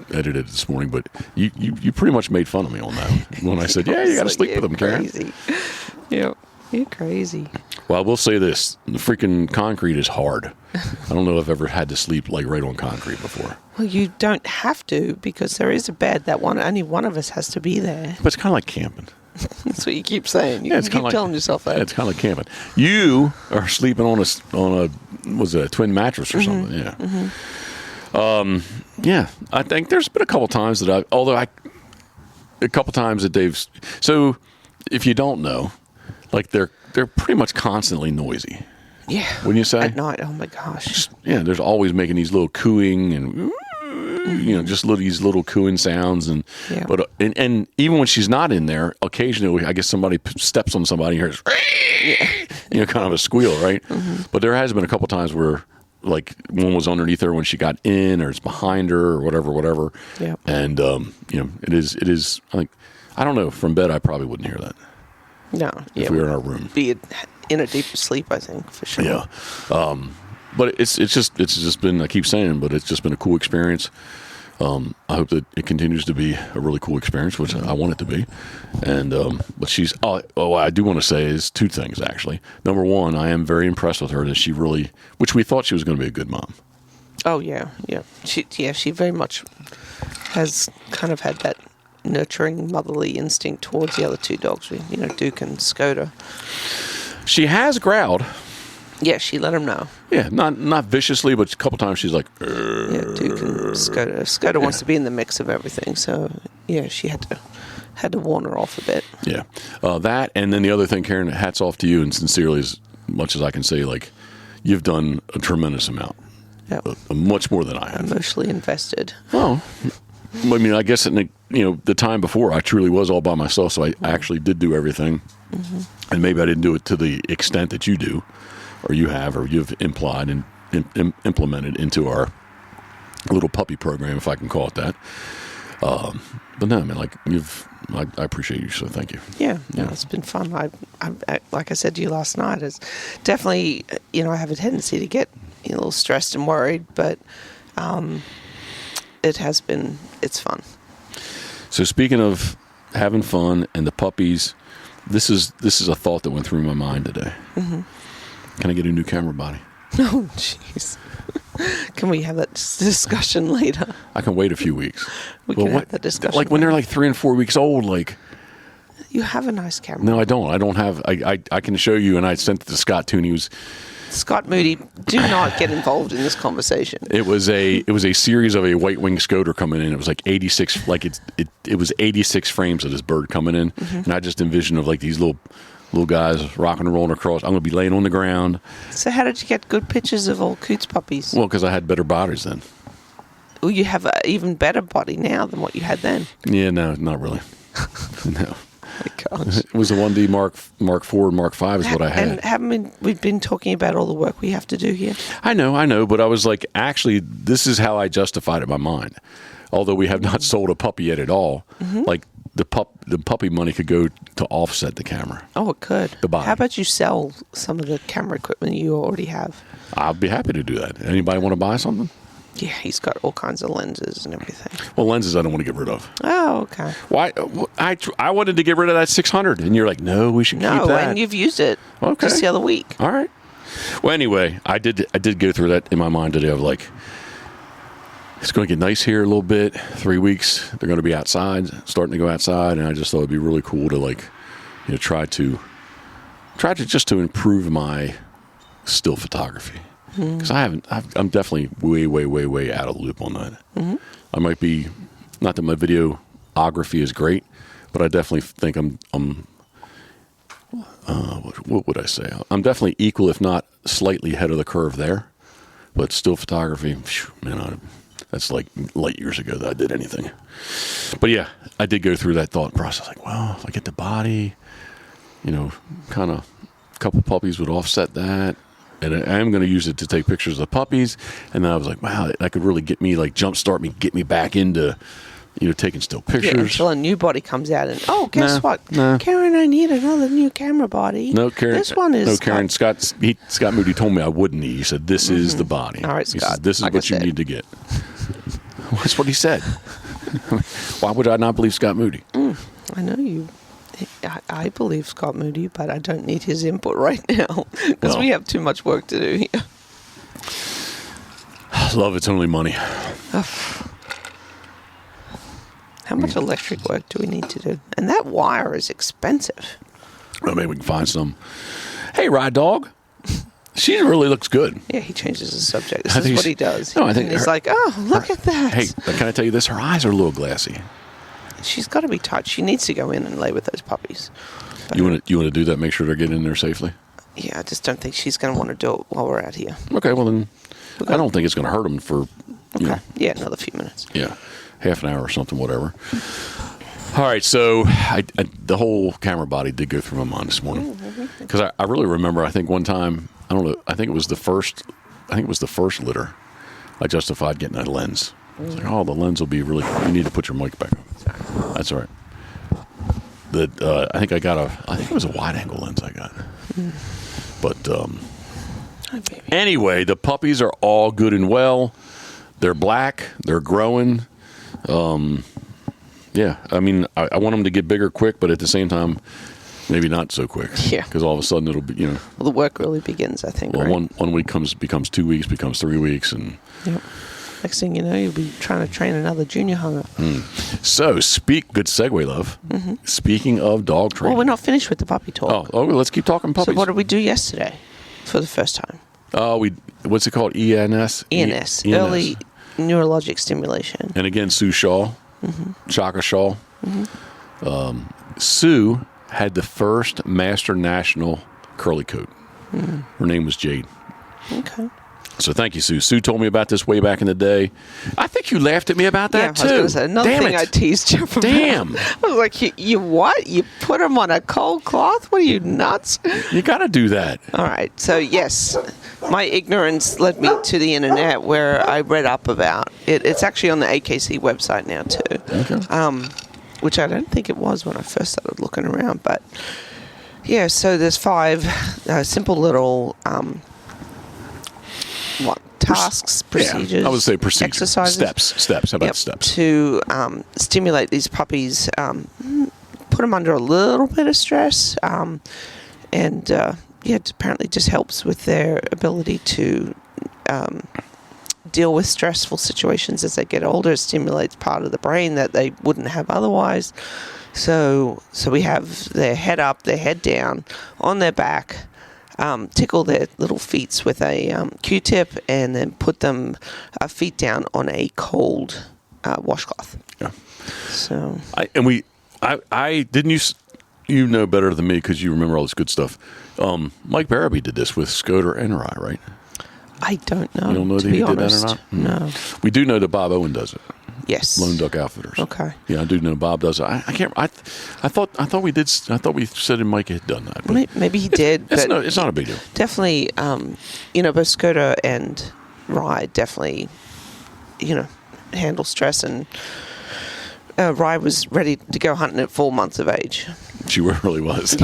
Speaker 1: Edited it this morning, but you pretty much made fun of me on that when I said, yeah, you got to sleep with them, Karen.
Speaker 2: Yeah, you're crazy.
Speaker 1: Well, I will say this: the freaking concrete is hard. I don't know if I've ever had to sleep like right on concrete before.
Speaker 2: Well, you don't have to, because there is a bed that only one of us has to be there.
Speaker 1: But it's kind of like camping.
Speaker 2: That's what you keep saying. You keep telling yourself that.
Speaker 1: Yeah, it's kind of like camping. You are sleeping on a twin mattress or something. Yeah. Yeah, I think there's been a couple times that they've. So, if you don't know, like they're pretty much constantly noisy.
Speaker 2: Yeah.
Speaker 1: Wouldn't you say?
Speaker 2: At night, oh my gosh.
Speaker 1: There's always making these little cooing and just these little cooing sounds, and but and even when she's not in there, occasionally I guess somebody steps on somebody and hears kind of a squeal, right? But there has been a couple times where, like, one was underneath her when she got in, or it's behind her, or whatever. Yeah. And it is. I think, I don't know. From bed, I probably wouldn't hear that.
Speaker 2: No.
Speaker 1: If we were in our room,
Speaker 2: be in a deep sleep, I think, for sure.
Speaker 1: Yeah. But it's just been. I keep saying, but it's just been a cool experience. I hope that it continues to be a really cool experience, which I want it to be. And but she's I do want to say is 2 things actually. Number 1, I am very impressed with her that she really, which we thought she was going to be a good mom.
Speaker 2: Oh yeah. She very much has kind of had that nurturing motherly instinct towards the other 2 dogs, Duke and Skoda.
Speaker 1: She has growled.
Speaker 2: Yeah, she let him know.
Speaker 1: Yeah, not viciously, but a couple times she's like,
Speaker 2: yeah, Duke and Skoda. Skoda wants to be in the mix of everything, so yeah, she had to warn her off a bit.
Speaker 1: Yeah, that, and then the other thing, Karen, hats off to you, and sincerely, as much as I can say, like, you've done a tremendous amount. Yeah, much more than I have.
Speaker 2: Emotionally invested.
Speaker 1: Well, I mean, I guess the time before I truly was all by myself, so I actually did do everything, and maybe I didn't do it to the extent that you do. Or you've implied and implemented into our little puppy program, if I can call it that. But no, man, like I appreciate you, so thank you.
Speaker 2: Yeah, no, it's been fun. I like I said to you last night, it's definitely, I have a tendency to get a little stressed and worried, but it's fun.
Speaker 1: So speaking of having fun and the puppies, this is a thought that went through my mind today. Mm-hmm. Can I get a new camera body?
Speaker 2: Oh, jeez. Can we have that discussion later?
Speaker 1: I can wait a few weeks.
Speaker 2: We can have that discussion.
Speaker 1: Like when they're like 3 and 4 weeks old, like.
Speaker 2: You have a nice camera.
Speaker 1: No, I don't. I don't have. I can show you, and I sent it to Scott too, and he was.
Speaker 2: Scott Moody, do not get involved in this conversation.
Speaker 1: It was a series of a white wing scoter coming in. It was like 86, like it was 86 frames of this bird coming in, and I just envisioned of like these little guys rocking and rolling across. I'm going to be laying on the ground.
Speaker 2: So how did you get good pictures of all Coots puppies?
Speaker 1: Well, because I had better bodies then.
Speaker 2: Well, you have an even better body now than what you had then.
Speaker 1: Yeah, no, not really. No.
Speaker 2: Oh my gosh.
Speaker 1: It was a 1D Mark IV and Mark V is what I had.
Speaker 2: And haven't we've been talking about all the work we have to do here?
Speaker 1: I know, but I was like, actually, this is how I justified it in my mind. Although we have not sold a puppy yet at all, like the puppy money could go to offset the camera.
Speaker 2: Oh, it could.
Speaker 1: The body.
Speaker 2: How about you sell some of the camera equipment you already have?
Speaker 1: I'll be happy to do that. Anybody want to buy something?
Speaker 2: Yeah, he's got all kinds of lenses and everything.
Speaker 1: Well, lenses I don't want to get rid of.
Speaker 2: Oh, okay.
Speaker 1: Why? I wanted to get rid of that 600, and you're like, no, we should keep that.
Speaker 2: No, and you've used it just the other week.
Speaker 1: All right. Well, anyway, I did go through that in my mind today of like, it's going to get nice here a little bit. 3 weeks, they're going to be outside, starting to go outside, and I just thought it'd be really cool to like, try to just to improve my still photography. Because I'm definitely way out of the loop on that. Mm-hmm. I might be, not that my videography is great, but I definitely think what would I say? I'm definitely equal, if not slightly ahead of the curve there. But still photography, man, that's like light years ago that I did anything. But yeah, I did go through that thought process. Like, well, if I get the body, kind of a couple puppies would offset that. And I am going to use it to take pictures of the puppies. And then I was like, wow, that could really get me, like, jumpstart me, get me back into, taking still pictures.
Speaker 2: Yeah, until a new body comes out and, guess what? Nah. Karen, I need another new camera body.
Speaker 1: No, Karen.
Speaker 2: This one is...
Speaker 1: No, Karen. Scott Moody told me I wouldn't need. He said, this is the body.
Speaker 2: All right,
Speaker 1: He
Speaker 2: Scott.
Speaker 1: says, this is what you need to get. That's what he said. Why would I not believe Scott Moody?
Speaker 2: I know you... I believe Scott Moody, but I don't need his input right now because we have too much work to do here.
Speaker 1: Love, it's only money.
Speaker 2: How much electric work do we need to do? And that wire is expensive.
Speaker 1: Well, maybe we can find some. Hey, Ride Dog. She really looks good.
Speaker 2: Yeah, he changes the subject. This is what he does.
Speaker 1: No, I think
Speaker 2: he's like, look at that.
Speaker 1: Hey, can I tell you this? Her eyes are a little glassy.
Speaker 2: She's got to be tight. She needs to go in and lay with those puppies. But
Speaker 1: you want to do that? Make sure they're getting in there safely.
Speaker 2: Yeah, I just don't think she's going to want to do it while we're out here.
Speaker 1: Okay, well then, I don't think it's going to hurt them for.
Speaker 2: Yeah, another few minutes.
Speaker 1: Yeah, half an hour or something, whatever. All right, so the whole camera body did go through my mind this morning because I really remember. I think one time, I don't know. I think it was the first litter. I justified getting a lens. I was like, the lens will be really. You need to put your mic back on. Sorry. That's all right. I think it was a wide angle lens I got. But anyway, the puppies are all good and well. They're black. They're growing. Yeah, I mean, I want them to get bigger quick, but at the same time, maybe not so quick.
Speaker 2: Yeah.
Speaker 1: Because all of a sudden it'll be,
Speaker 2: Well, the work really begins, I think.
Speaker 1: Well,
Speaker 2: right?
Speaker 1: one week becomes 2 weeks, becomes 3 weeks, and.
Speaker 2: Yep. Next thing you know, you'll be trying to train another junior hunter.
Speaker 1: So, good segue, love. Mm-hmm. Speaking of dog training.
Speaker 2: Well, we're not finished with the puppy talk.
Speaker 1: Oh, let's keep talking puppies.
Speaker 2: So what did we do yesterday for the first time?
Speaker 1: What's it called? ENS?
Speaker 2: ENS. Early neurologic stimulation.
Speaker 1: And again, Sue Shaw, Chaka Shaw. Sue had the first Master National curly coat. Her name was Jade.
Speaker 2: Okay.
Speaker 1: So thank you, Sue. Sue told me about this way back in the day. I think you laughed at me about that, too.
Speaker 2: I was going to say, another thing I teased you about.
Speaker 1: Damn.
Speaker 2: I was like, you what? You put them on a cold cloth? What are you, nuts?
Speaker 1: You got to do that.
Speaker 2: All right. So, yes, my ignorance led me to the internet where I read up about it. It's actually on the AKC website now, too.
Speaker 1: Okay.
Speaker 2: Which I don't think it was when I first started looking around. But, yeah, so there's 5 simple little... tasks, procedures?
Speaker 1: Yeah, I would say procedures.
Speaker 2: Exercises.
Speaker 1: Steps. How about steps?
Speaker 2: To stimulate these puppies, put them under a little bit of stress, and it apparently just helps with their ability to deal with stressful situations as they get older. It stimulates part of the brain that they wouldn't have otherwise. So we have their head up, their head down, on their back. Tickle their little feet with a Q-tip, and then put them feet down on a cold washcloth.
Speaker 1: Yeah.
Speaker 2: So
Speaker 1: I didn't you know better than me because you remember all this good stuff. Mike Barabee did this with Scoter and Rye, right?
Speaker 2: I don't know.
Speaker 1: You don't know that he did that or not?
Speaker 2: No.
Speaker 1: We do know that Bob Owen does it.
Speaker 2: Yes.
Speaker 1: Lone Duck Outfitters.
Speaker 2: Okay.
Speaker 1: Yeah, I do know Bob does it. I can't. I thought we did. I thought we said Mike had done that. But
Speaker 2: maybe he did.
Speaker 1: It's not a big deal.
Speaker 2: Definitely, both Scoter and Rye definitely, handle stress, and Rye was ready to go hunting at 4 months of age.
Speaker 1: She really was.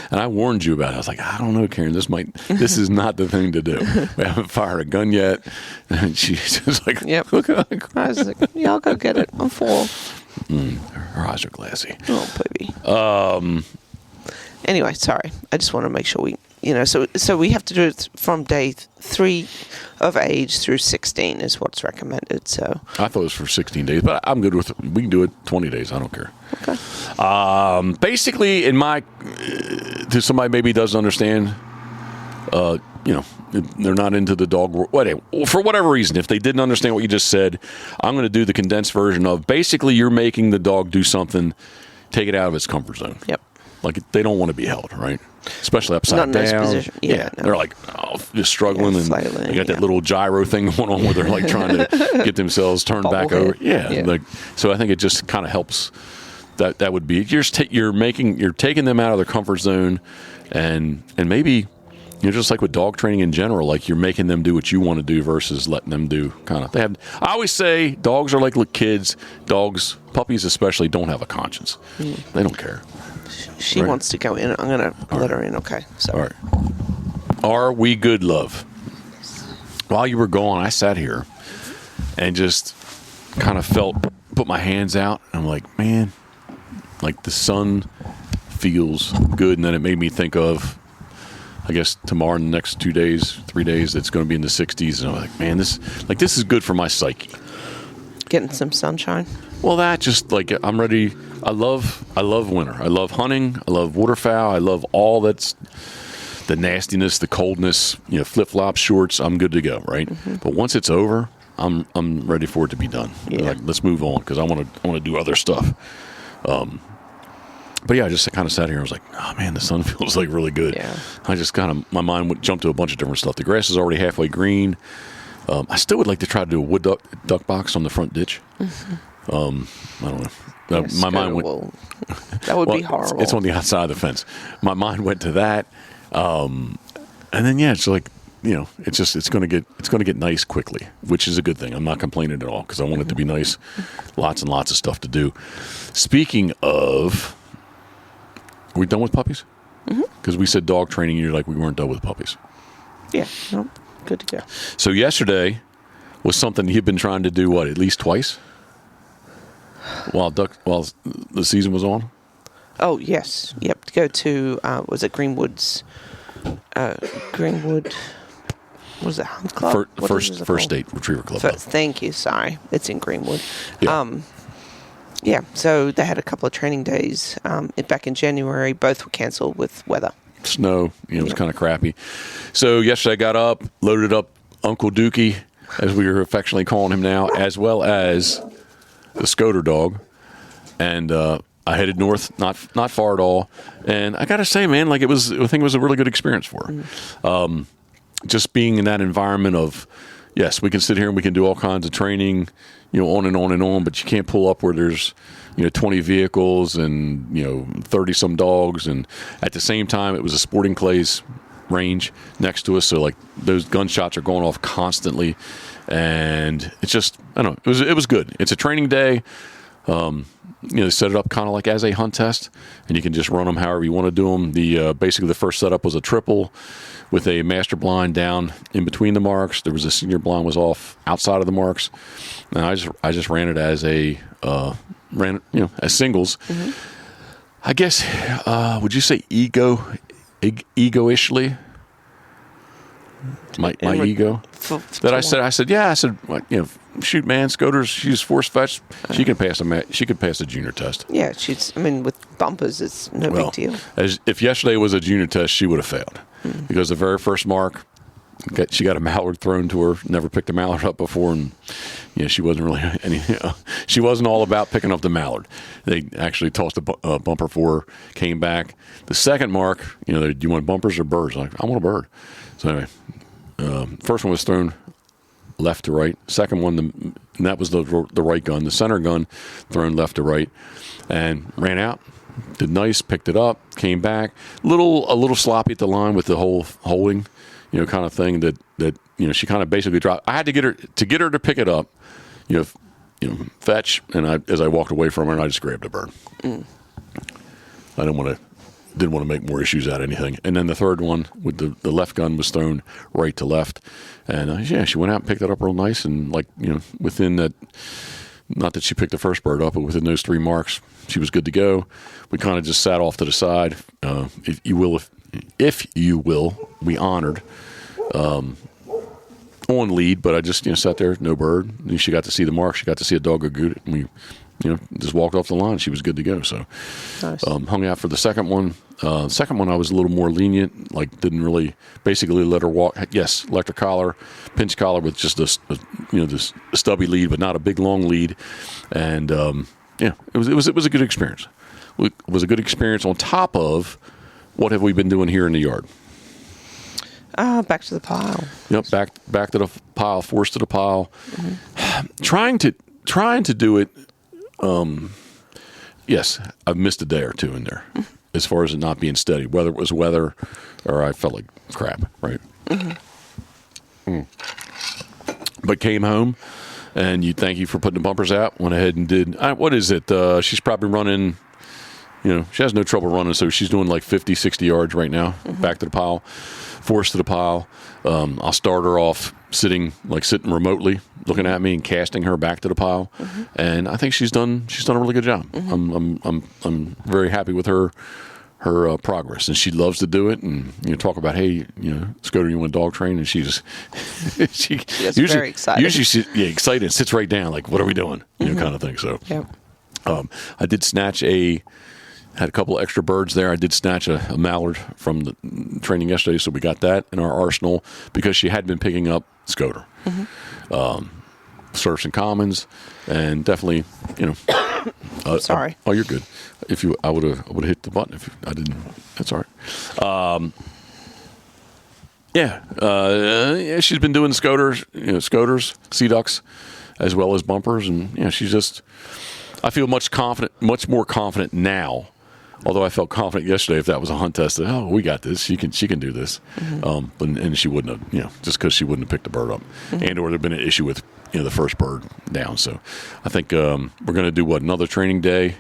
Speaker 1: And I warned you about it. I was like, I don't know, Karen. This is not the thing to do. We haven't fired a gun yet. And she's just like,
Speaker 2: yep. I was like, yeah, I'll go get it. I'm full.
Speaker 1: Her eyes are glassy.
Speaker 2: Oh, baby. Anyway, sorry. I just want to make sure we, so we have to do it from day 3 of age through 16 is what's recommended. So
Speaker 1: I thought it was for 16 days, but I'm good with it. We can do it 20 days. I don't care.
Speaker 2: Okay.
Speaker 1: Basically, to somebody maybe doesn't understand, they're not into the dog world. For whatever reason, if they didn't understand what you just said, I'm going to do the condensed version of basically you're making the dog do something, take it out of its comfort zone.
Speaker 2: Yep.
Speaker 1: Like they don't want to be held, right? Especially upside
Speaker 2: Not in
Speaker 1: down.
Speaker 2: this position. Yeah, no.
Speaker 1: They're like just struggling, and they got that little gyro thing going on where they're like trying to get themselves turned back over. Yeah. So I think it just kind of helps. That would be you're taking them out of their comfort zone, and maybe just like with dog training in general, like you're making them do what you want to do versus letting them do kind of. I always say dogs are like little kids. Dogs, puppies especially, don't have a conscience. They don't care.
Speaker 2: She wants to go in. I'm going to let her in. Okay. So.
Speaker 1: All right. Are we good, love? While you were gone, I sat here and just kind of put my hands out. And I'm like, man, like the sun feels good. And then it made me think of, I guess, tomorrow and the next 2 days, 3 days, it's going to be in the 60s. And I'm like, man, this is good for my psyche.
Speaker 2: Getting some sunshine.
Speaker 1: Well, that just like I'm ready. I love winter. I love hunting. I love waterfowl. I love all that's the nastiness, the coldness. Flip flops, shorts. I'm good to go, right? Mm-hmm. But once it's over, I'm ready for it to be done.
Speaker 2: Yeah.
Speaker 1: Like, let's move on because I want to do other stuff. But yeah, I just kind of sat here. I was like, oh man, the sun feels like really good.
Speaker 2: Yeah.
Speaker 1: I just my mind would jump to a bunch of different stuff. The grass is already halfway green. I still would like to try to do a wood duck box on the front ditch. Mm-hmm. I don't know.
Speaker 2: Yes,
Speaker 1: my mind went.
Speaker 2: That would be horrible.
Speaker 1: It's on the outside of the fence. My mind went to that, and then it's like it's going to get nice quickly, which is a good thing. I'm not complaining at all because I want it to be nice. Lots and lots of stuff to do. Speaking of, are we done with puppies? Because we said dog training, and you're like we weren't done with puppies.
Speaker 2: Yeah. No. Good to go.
Speaker 1: So yesterday was something you've been trying to do, at least twice? While the season was on?
Speaker 2: Oh, yes. Yep. To go to, was it Greenwood's, Greenwood, what was it, Hunt Club?
Speaker 1: First State Retriever Club.
Speaker 2: Thank you. Sorry. It's in Greenwood.
Speaker 1: Yeah.
Speaker 2: So they had a couple of training days back in January. Both were cancelled with weather.
Speaker 1: Snow, it was kind of crappy. So yesterday I got up, loaded up Uncle Dookie, as we are affectionately calling him now, as well as the Scoter dog, and I headed north, not far at all. And I got to say, man, I think it was a really good experience for her. just being in that environment of, yes, we can sit here and we can do all kinds of training, on and on and on, but you can't pull up where there's, 20 vehicles and, 30 some dogs. And at the same time, it was a sporting clays range next to us. So like those gunshots are going off constantly. And it's just, I don't know, it was good. It's a training day. They set it up kind of like as a hunt test, and you can just run them however you want to do them. Basically the first setup was a triple with a master blind down in between the marks. There was a senior blind was off outside of the marks, and I just ran it as as singles. Mm-hmm. I guess would you say egoishly? My ego. I said, shoot, man, Scoters, she's force fetched. She can pass a junior test.
Speaker 2: Yeah, with bumpers, it's no big deal.
Speaker 1: If yesterday was a junior test, she would have failed because the very first mark, she got a mallard thrown to her. Never picked a mallard up before, and she wasn't really she wasn't all about picking up the mallard. They actually tossed a bumper for her, came back. The second mark, do you want bumpers or birds? I'm like, I want a bird. So anyway, first one was thrown left to right. Second one, and that was the right gun. The center gun thrown left to right, and ran out. Did nice, picked it up, came back. A little sloppy at the line with the whole holding, kind of thing that she kind of basically dropped. I had to get her to pick it up, fetch, and as I walked away from her, and I just grabbed a bird. I didn't want to make more issues out of anything. And then the third one with the left gun was thrown right to left, and she went out and picked it up real nice, and within that, not that she picked the first bird up, but within those 3 marks, she was good to go. We kind of just sat off to the side, if you will, we honored on lead, but I just sat there, no bird. And she got to see the mark. She got to see a dog go good, and we just walked off the line. She was good to go. So nice. Hung out for the second one. Second one I was a little more lenient, didn't really basically let her walk. Yes, electric collar, pinch collar with just this stubby lead, but not a big long lead. And it was a good experience. It was a good experience on top of what have we been doing here in the yard.
Speaker 2: Back to the pile.
Speaker 1: Yep, back to the pile, forced to the pile. Mm-hmm. Trying to do it. Yes, I've missed a day or two in there as far as it not being steady, whether it was weather or I felt like crap, right? Mm-hmm. But came home, and thank you for putting the bumpers out. Went ahead and did, what is it? She's probably running, she has no trouble running, so she's doing 50, 60 yards right now, back to the pile, forced to the pile. I'll start her off sitting remotely, looking at me and casting her back to the pile. Mm-hmm. And I think she's done a really good job. Mm-hmm. I'm very happy with her progress, and she loves to do it. And talk about, hey, Scooter, you want dog train? And she's she usually
Speaker 2: very excited.
Speaker 1: Usually excited and sits right down, what are we doing? Kind of thing. So I did snatch had a couple of extra birds there. I did snatch a mallard from the training yesterday, so we got that in our arsenal because she had been picking up Scoter. Mm-hmm. Surfs and commons, and definitely,
Speaker 2: sorry.
Speaker 1: Oh, you're good. I would have hit the button if I didn't. That's all right. She's been doing scoters, sea ducks, as well as bumpers, and she's just. I feel much more confident now. Although I felt confident yesterday, if that was a hunt test, that we got this. She can do this. Mm-hmm. And she wouldn't have, just because she wouldn't have picked the bird up, and or there'd been an issue with the first bird down. So I think we're going to do another training day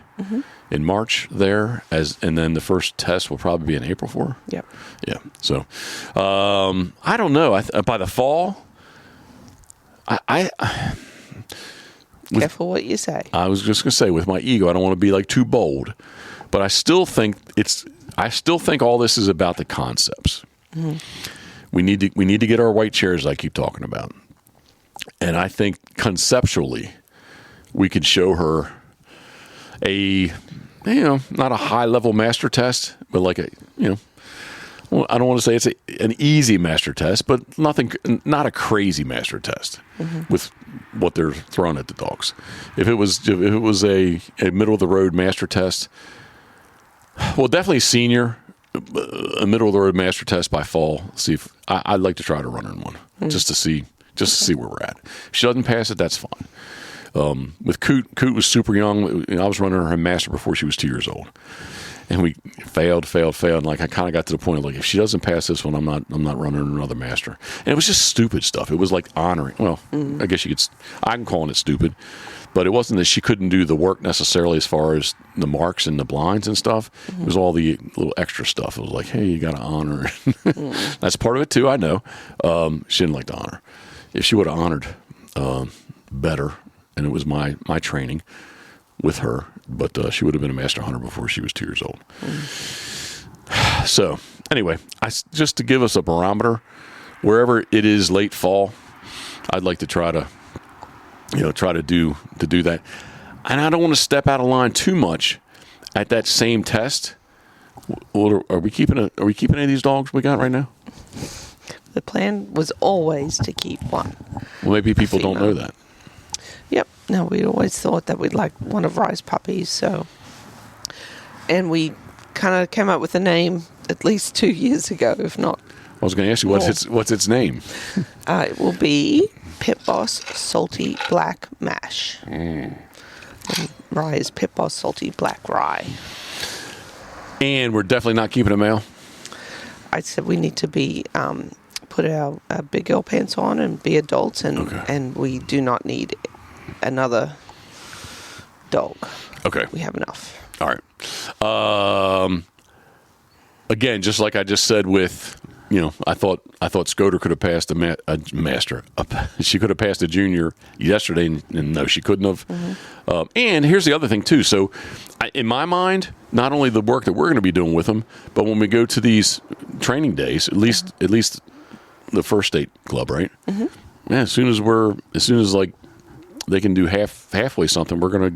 Speaker 1: in March there, and then the first test will probably be in April for her.
Speaker 2: Yep.
Speaker 1: Yeah. So I don't know. By the fall,
Speaker 2: Careful what you say.
Speaker 1: I was just going to say, with my ego, I don't want to be too bold, but I still think all this is about the concepts. Mm-hmm. We need to get our white chairs I keep talking about, and I think conceptually we could show her not a high level master test, but well, I don't want to say it's an easy master test, but not a crazy master test with what they're throwing at the dogs. If it was a middle of the road master test, well, definitely senior a middle of the road master test by fall. See if I'd like to try to run her in one just to see where we're at. If she doesn't pass it, that's fine. With Coot was super young. I was running her master before she was 2 years old, and we failed. And like I kind of got to the point of like, if she doesn't pass this one, I'm not running another master. And it was just stupid stuff. It was like honoring. Well, I guess I'm calling it stupid. But it wasn't that she couldn't do the work necessarily as far as the marks and the blinds and stuff. It was all the little extra stuff. It was like, hey, you got to honor. That's part of it, too, I know. She didn't like to honor. If she would have honored better, and it was my training with her, but she would have been a master hunter before she was 2 years old. So, anyway, just to give us a barometer, wherever it is late fall, I'd like to try to do that. And I don't want to step out of line too much at that same test. Are we keeping any of these dogs we got right now?
Speaker 2: The plan was always to keep one.
Speaker 1: Well, maybe people don't know that.
Speaker 2: Yep. No, we always thought that we'd like one of Rye's puppies. So, and we kind of came up with a name at least 2 years ago, if not. I
Speaker 1: was going to ask you, what's its name?
Speaker 2: It will be Pitboss Salty Black Mash. Rye is Pitboss Salty Black Rye.
Speaker 1: And we're definitely not keeping a male?
Speaker 2: I said we need to be put our big girl pants on and be adults, and we do not need another dog. Okay. We have enough.
Speaker 1: All right. Again, just like I just said with... I thought Scoter could have passed a master. She could have passed a junior yesterday, and no, she couldn't have. And here's the other thing too. So, in my mind, not only the work that we're going to be doing with them, but when we go to these training days, at least the first state club, right? Yeah, as soon as like they can do halfway something, we're gonna.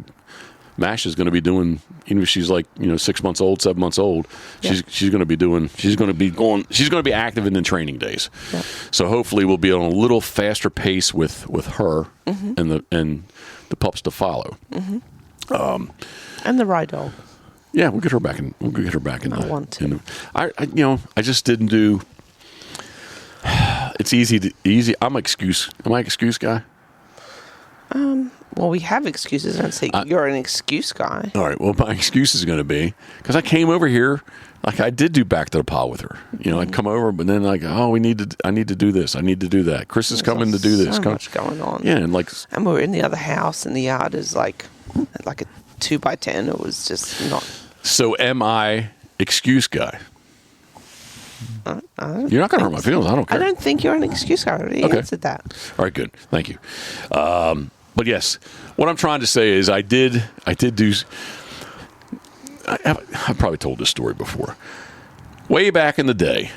Speaker 1: Mash is going to be doing, even if she's like 6 months old, 7 months old. She's going to be active in the training days. Yep. So hopefully we'll be on a little faster pace with her and the pups to follow.
Speaker 2: And the Rye dog.
Speaker 1: Yeah, we'll get her back in.
Speaker 2: I want to.
Speaker 1: I just didn't do. It's easy. Am I excuse guy?
Speaker 2: Well, we have excuses. I don't say you're an excuse guy.
Speaker 1: All right. Well, my excuse is going to be because I came over here, like I did do back to the pile with her. I'd come over, but then like, I need to do this. I need to do that. Chris is coming to do this.
Speaker 2: So much going on.
Speaker 1: Yeah,
Speaker 2: and we're in the other house, and the yard is like a 2x10. It was just not.
Speaker 1: So, am I excuse guy? You're not going to hurt my feelings. I don't care.
Speaker 2: I don't think you're an excuse guy. I already answered that.
Speaker 1: All right. Good. Thank you. But yes, what I'm trying to say is I did do. I've probably told this story before. Way back in the day,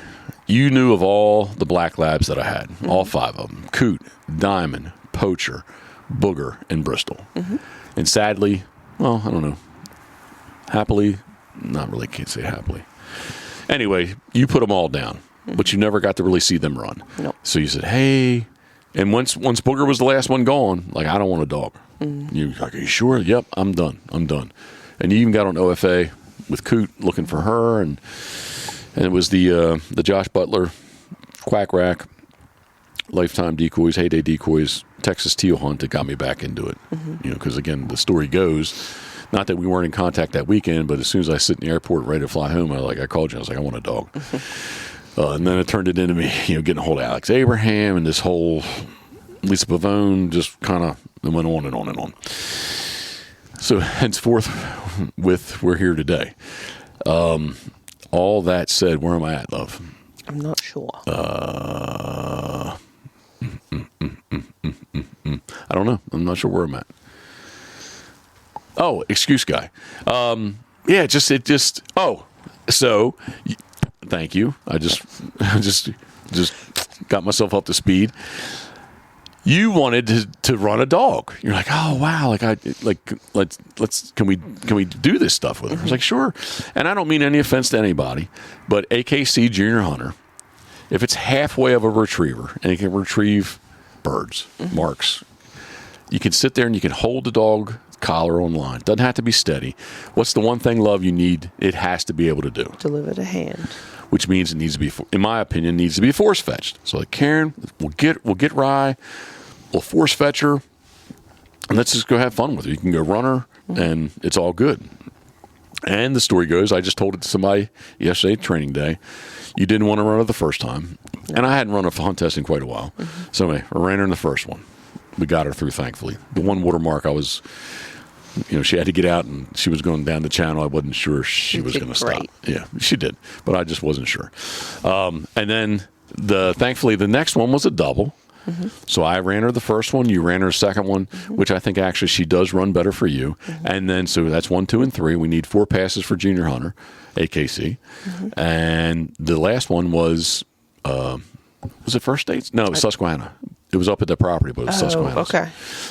Speaker 1: you knew of all the black labs that I had, all 5 of them: Coot, Diamond, Poacher, Booger, and Bristol. And sadly, well, I don't know. Happily, not really. Can't say happily. Anyway, you put them all down, but you never got to really see them run.
Speaker 2: Nope.
Speaker 1: So you said, hey. And once Booger was the last one gone, like, I don't want a dog. You're like, are you sure? Yep, I'm done. And you even got on OFA with Coot looking for her, and it was the Josh Butler Quack Rack Lifetime Decoys, Heyday Decoys, Texas Teal Hunt that got me back into it. Because again, the story goes, not that we weren't in contact that weekend, but as soon as I sit in the airport ready to fly home, I called you. I was like, I want a dog. And then it turned it into me, getting a hold of Alex Abraham and this whole Lisa Pavone just kind of went on and on and on. So henceforth, we're here today. All that said, where am I at, love?
Speaker 2: I'm not sure.
Speaker 1: I don't know. I'm not sure where I'm at. Oh, excuse guy. So. Thank you. I just got myself up to speed. You wanted to run a dog. You're like, oh wow, can we do this stuff with her? I was like, sure. And I don't mean any offense to anybody, but AKC Junior Hunter, if it's halfway of a retriever and it can retrieve birds, marks, you can sit there and you can hold the dog collar online. Doesn't have to be steady. What's the one thing, love, you need? It has to be able to do.
Speaker 2: Deliver to hand.
Speaker 1: Which means it needs to be, in my opinion, needs to be force fetched. So like, Karen, we'll get Rye, we'll force fetch her, and let's just go have fun with her. You can go run her, and it's all good. And the story goes, I just told it to somebody yesterday, training day. You didn't want to run her the first time. No. And I hadn't run a hunt test in quite a while. So anyway, I ran her in the first one. We got her through, thankfully. The one watermark, I was, she had to get out, and she was going down the channel. I wasn't sure she was going to stop. Yeah, she did. But I just wasn't sure. And then, thankfully, the next one was a double. So I ran her the first one, you ran her the second one, which I think actually she does run better for you. And then, so that's 1, 2, and 3. We need 4 passes for Junior Hunter, AKC. And the last one was it First States? No, it was Susquehanna. It was up at the property, but it was Susquehanna.
Speaker 2: Okay.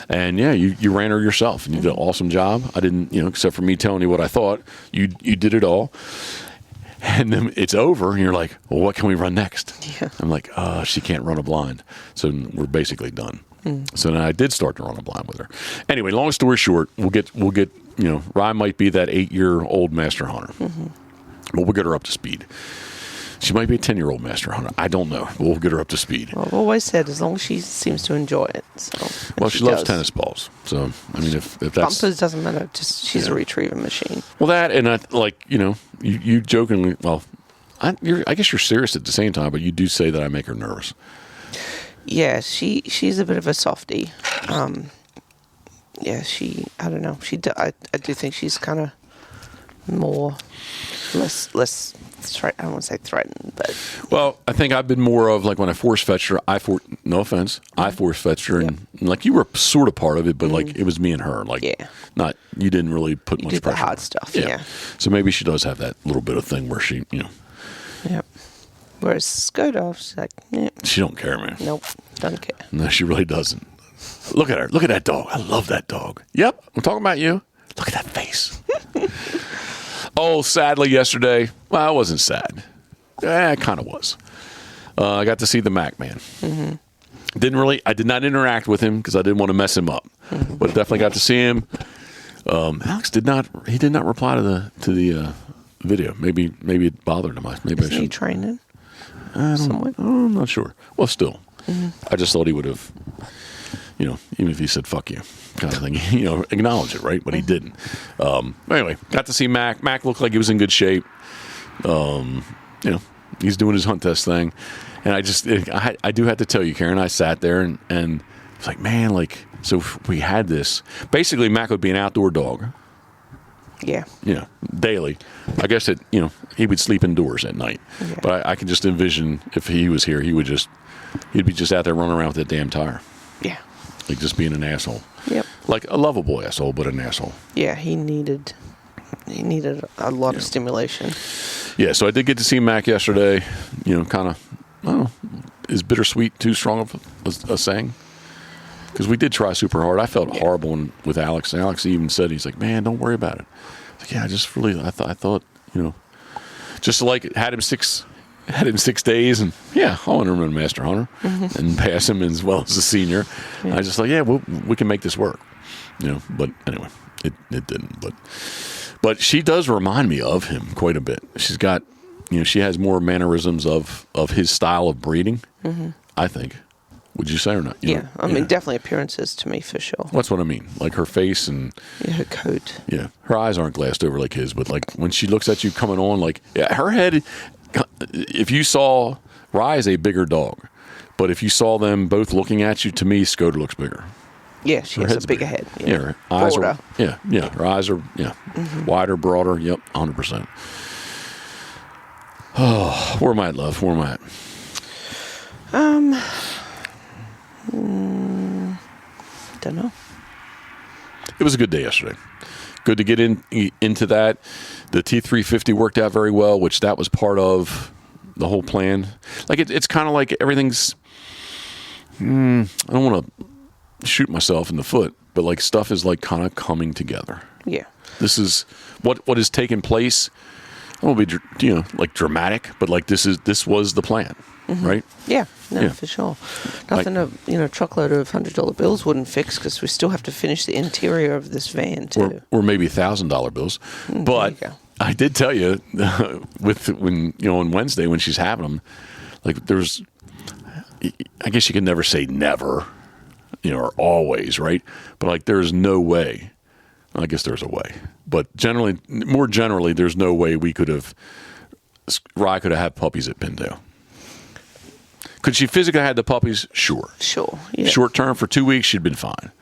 Speaker 1: And yeah, you ran her yourself, and you did an awesome job. I didn't, except for me telling you what I thought, you did it all. And then it's over, and you're like, well, what can we run next?
Speaker 2: Yeah.
Speaker 1: I'm like, she can't run a blind. So we're basically done. So then I did start to run a blind with her. Anyway, long story short, we'll get Ryan might be that 8-year-old master hunter. But we'll get her up to speed. She might be a 10-year-old master hunter. I don't know. We'll get her up to speed.
Speaker 2: Well, I've always said as long as she seems to enjoy it. So,
Speaker 1: well, she loves tennis balls. So, I mean, if that's...
Speaker 2: Bumpers doesn't matter. Just she's a retriever machine.
Speaker 1: Well, that, and I, you jokingly, well, I guess you're serious at the same time, but you do say that I make her nervous. Yeah,
Speaker 2: she's a bit of a softie. Yeah, I don't know. I do think she's kind of less I don't want to say threatened, but
Speaker 1: well, I think I've been more of like when I force fetched her. No offense, I force fetched her, and like you were sort of part of it, but like it was me and her. Like, not you didn't really put much pressure.
Speaker 2: The hard stuff, yeah.
Speaker 1: So maybe she does have that little bit of thing where she,
Speaker 2: Yeah. Whereas Skoda, she's like,
Speaker 1: she don't care, man.
Speaker 2: Nope, doesn't care.
Speaker 1: No, she really doesn't. Look at her. Look at that dog. I love that dog. Yep, I'm talking about you. Look at that face. Oh, sadly yesterday, well, I wasn't sad. I kind of was. I got to see the Mac man. I did not interact with him because I didn't want to mess him up. But definitely got to see him. Alex did not reply to the video. Maybe it bothered him. Maybe
Speaker 2: Is he training?
Speaker 1: I'm not sure. Well, still, I just thought he would have, even if he said "fuck you," kind of thing, acknowledge it, right? But he didn't. Anyway, got to see Mac. Mac looked like he was in good shape. He's doing his hunt test thing, and I do have to tell you, Karen, I sat there and it's like, man, like, so if we had this, basically Mac would be an outdoor dog.
Speaker 2: Yeah.
Speaker 1: Daily. I guess he would sleep indoors at night. Yeah. But I can just envision if he was here, he'd be just out there running around with that damn tire.
Speaker 2: Yeah.
Speaker 1: Like just being an asshole.
Speaker 2: Yep.
Speaker 1: Like a lovable asshole, but an asshole.
Speaker 2: Yeah, he needed a lot of stimulation.
Speaker 1: Yeah, so I did get to see Mac yesterday. Kind of, I don't know, is bittersweet too strong of a saying? Because we did try super hard. I felt horrible with Alex. And Alex even said, he's like, man, don't worry about it. Like, yeah, I just really, I thought, just like had him 6 days, and I'll enter him in Master Hunter and pass him as well as a senior. Yeah. I just thought, we can make this work, But anyway, it didn't. But she does remind me of him quite a bit. She's got, she has more mannerisms of his style of breeding. I think. Would you say or not?
Speaker 2: I mean, definitely appearances to me for sure.
Speaker 1: That's what I mean. Like her face and
Speaker 2: her coat.
Speaker 1: Yeah, her eyes aren't glassed over like his, but like when she looks at you coming on, like her head. If you saw Rye is a bigger dog, but if you saw them both looking at you, to me, Skoda looks bigger.
Speaker 2: Yeah, she has a bigger head.
Speaker 1: Yeah, her eyes are. Yeah, her eyes are wider, broader. Yep, 100%. Oh, where am I at, love? Where am I at?
Speaker 2: Don't know.
Speaker 1: It was a good day yesterday. Good to get into that. The T350 worked out very well, which that was part of the whole plan. Like it's kind of like everything's. I don't want to shoot myself in the foot, but like stuff is like kind of coming together.
Speaker 2: Yeah.
Speaker 1: This is what has taken place. I don't want to be like dramatic, but like this was the plan. right?
Speaker 2: Yeah, no,
Speaker 1: Yeah.
Speaker 2: for sure. Nothing a truckload of $100 bills wouldn't fix, because we still have to finish the interior of this van too.
Speaker 1: Or maybe $1,000 bills. But
Speaker 2: there you go.
Speaker 1: I did tell you on Wednesday when she's having them, like I guess you can never say never, or always, right? But like there's no way. I guess there's a way, but more generally, there's no way Rye could have had puppies at Pindale. Could she physically have had the puppies? Sure.
Speaker 2: Sure. Yeah.
Speaker 1: Short term for 2 weeks, she'd been fine.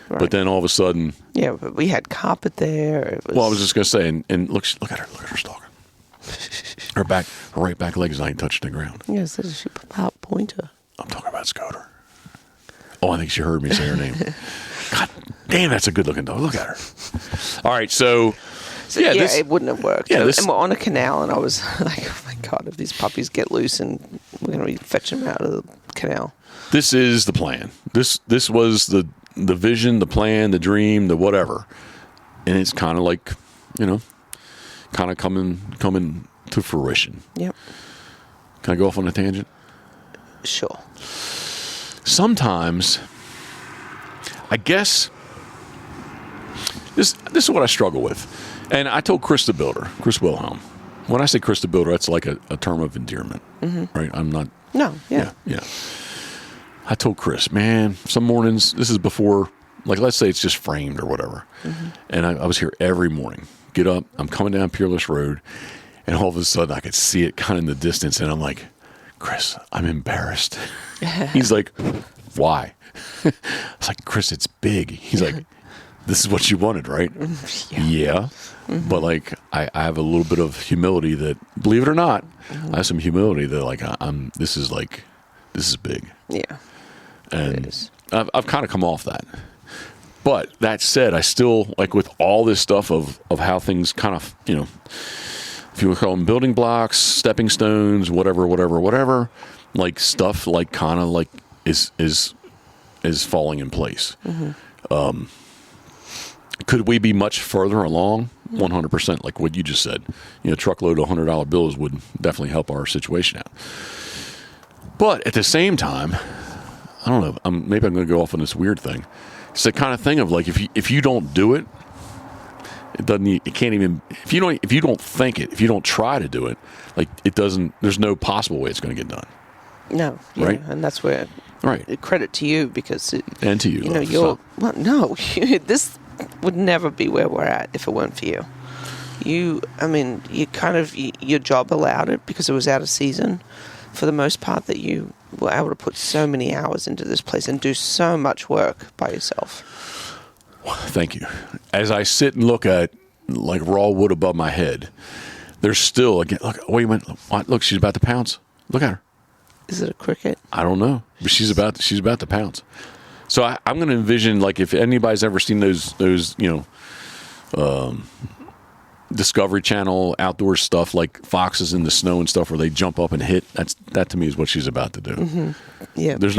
Speaker 2: Right.
Speaker 1: But then all of a sudden,
Speaker 2: Yeah, but we had carpet there. It was,
Speaker 1: well, I was just gonna say, and look at her stalking. Her right back leg is not even touching the ground.
Speaker 2: Yes, that is a pointer.
Speaker 1: I'm talking about Scoter. Oh, I think she heard me say her name. God damn, that's a good looking dog. Look at her. All right, so yeah,
Speaker 2: it wouldn't have worked.
Speaker 1: Yeah,
Speaker 2: and we're on a canal, and I was like, oh my God, if these puppies get loose and we're going to be fetching them out of the canal.
Speaker 1: This is the plan. This was the vision, the plan, the dream, the whatever. And it's kind of like, kind of coming to fruition.
Speaker 2: Yep.
Speaker 1: Can I go off on a tangent?
Speaker 2: Sure.
Speaker 1: Sometimes, I guess, this is what I struggle with. And I told Chris the Builder, Chris Wilhelm. When I say Chris the Builder, that's like a term of endearment, right? I'm not.
Speaker 2: No, yeah.
Speaker 1: I told Chris, man, some mornings, this is before, like, let's say it's just framed or whatever. And I was here every morning. Get up, I'm coming down Peerless Road, and all of a sudden I could see it kind of in the distance, and I'm like, Chris, I'm embarrassed. He's like, why? I was like, Chris, it's big. He's like, this is what you wanted, right? Yeah. But like, I have a little bit of humility that, believe it or not, I have some humility that like, this is big.
Speaker 2: Yeah.
Speaker 1: And I've kind of come off that. But that said, I still, like with all this stuff of how things kind of, if you would call them building blocks, stepping stones, whatever, like stuff like kind of like is falling in place. Could we be much further along? 100%, like what you just said. Truckload of $100 bills would definitely help our situation out. But at the same time, I don't know. Maybe I'm going to go off on this weird thing. It's the kind of thing of like if you don't do it, it doesn't. It can't even. If you don't think it, if you don't try to do it, like it doesn't. There's no possible way it's going to get done.
Speaker 2: No. Yeah,
Speaker 1: right.
Speaker 2: And that's where.
Speaker 1: Right.
Speaker 2: Credit to you because.
Speaker 1: And to you.
Speaker 2: You're. Well, no. This would never be where we're at if it weren't for you. You kind of your job allowed it because it was out of season. For the most part, that you were able to put so many hours into this place and do so much work by yourself.
Speaker 1: Thank you. As I sit and look at like raw wood above my head, there's still again. Look, wait a minute. Look, she's about to pounce. Look at her.
Speaker 2: Is it a cricket?
Speaker 1: I don't know, but she's about to pounce. So I'm going to envision like if anybody's ever seen those Discovery Channel outdoor stuff like foxes in the snow and stuff where they jump up and hit. That to me is what she's about to do.
Speaker 2: Yeah,
Speaker 1: there's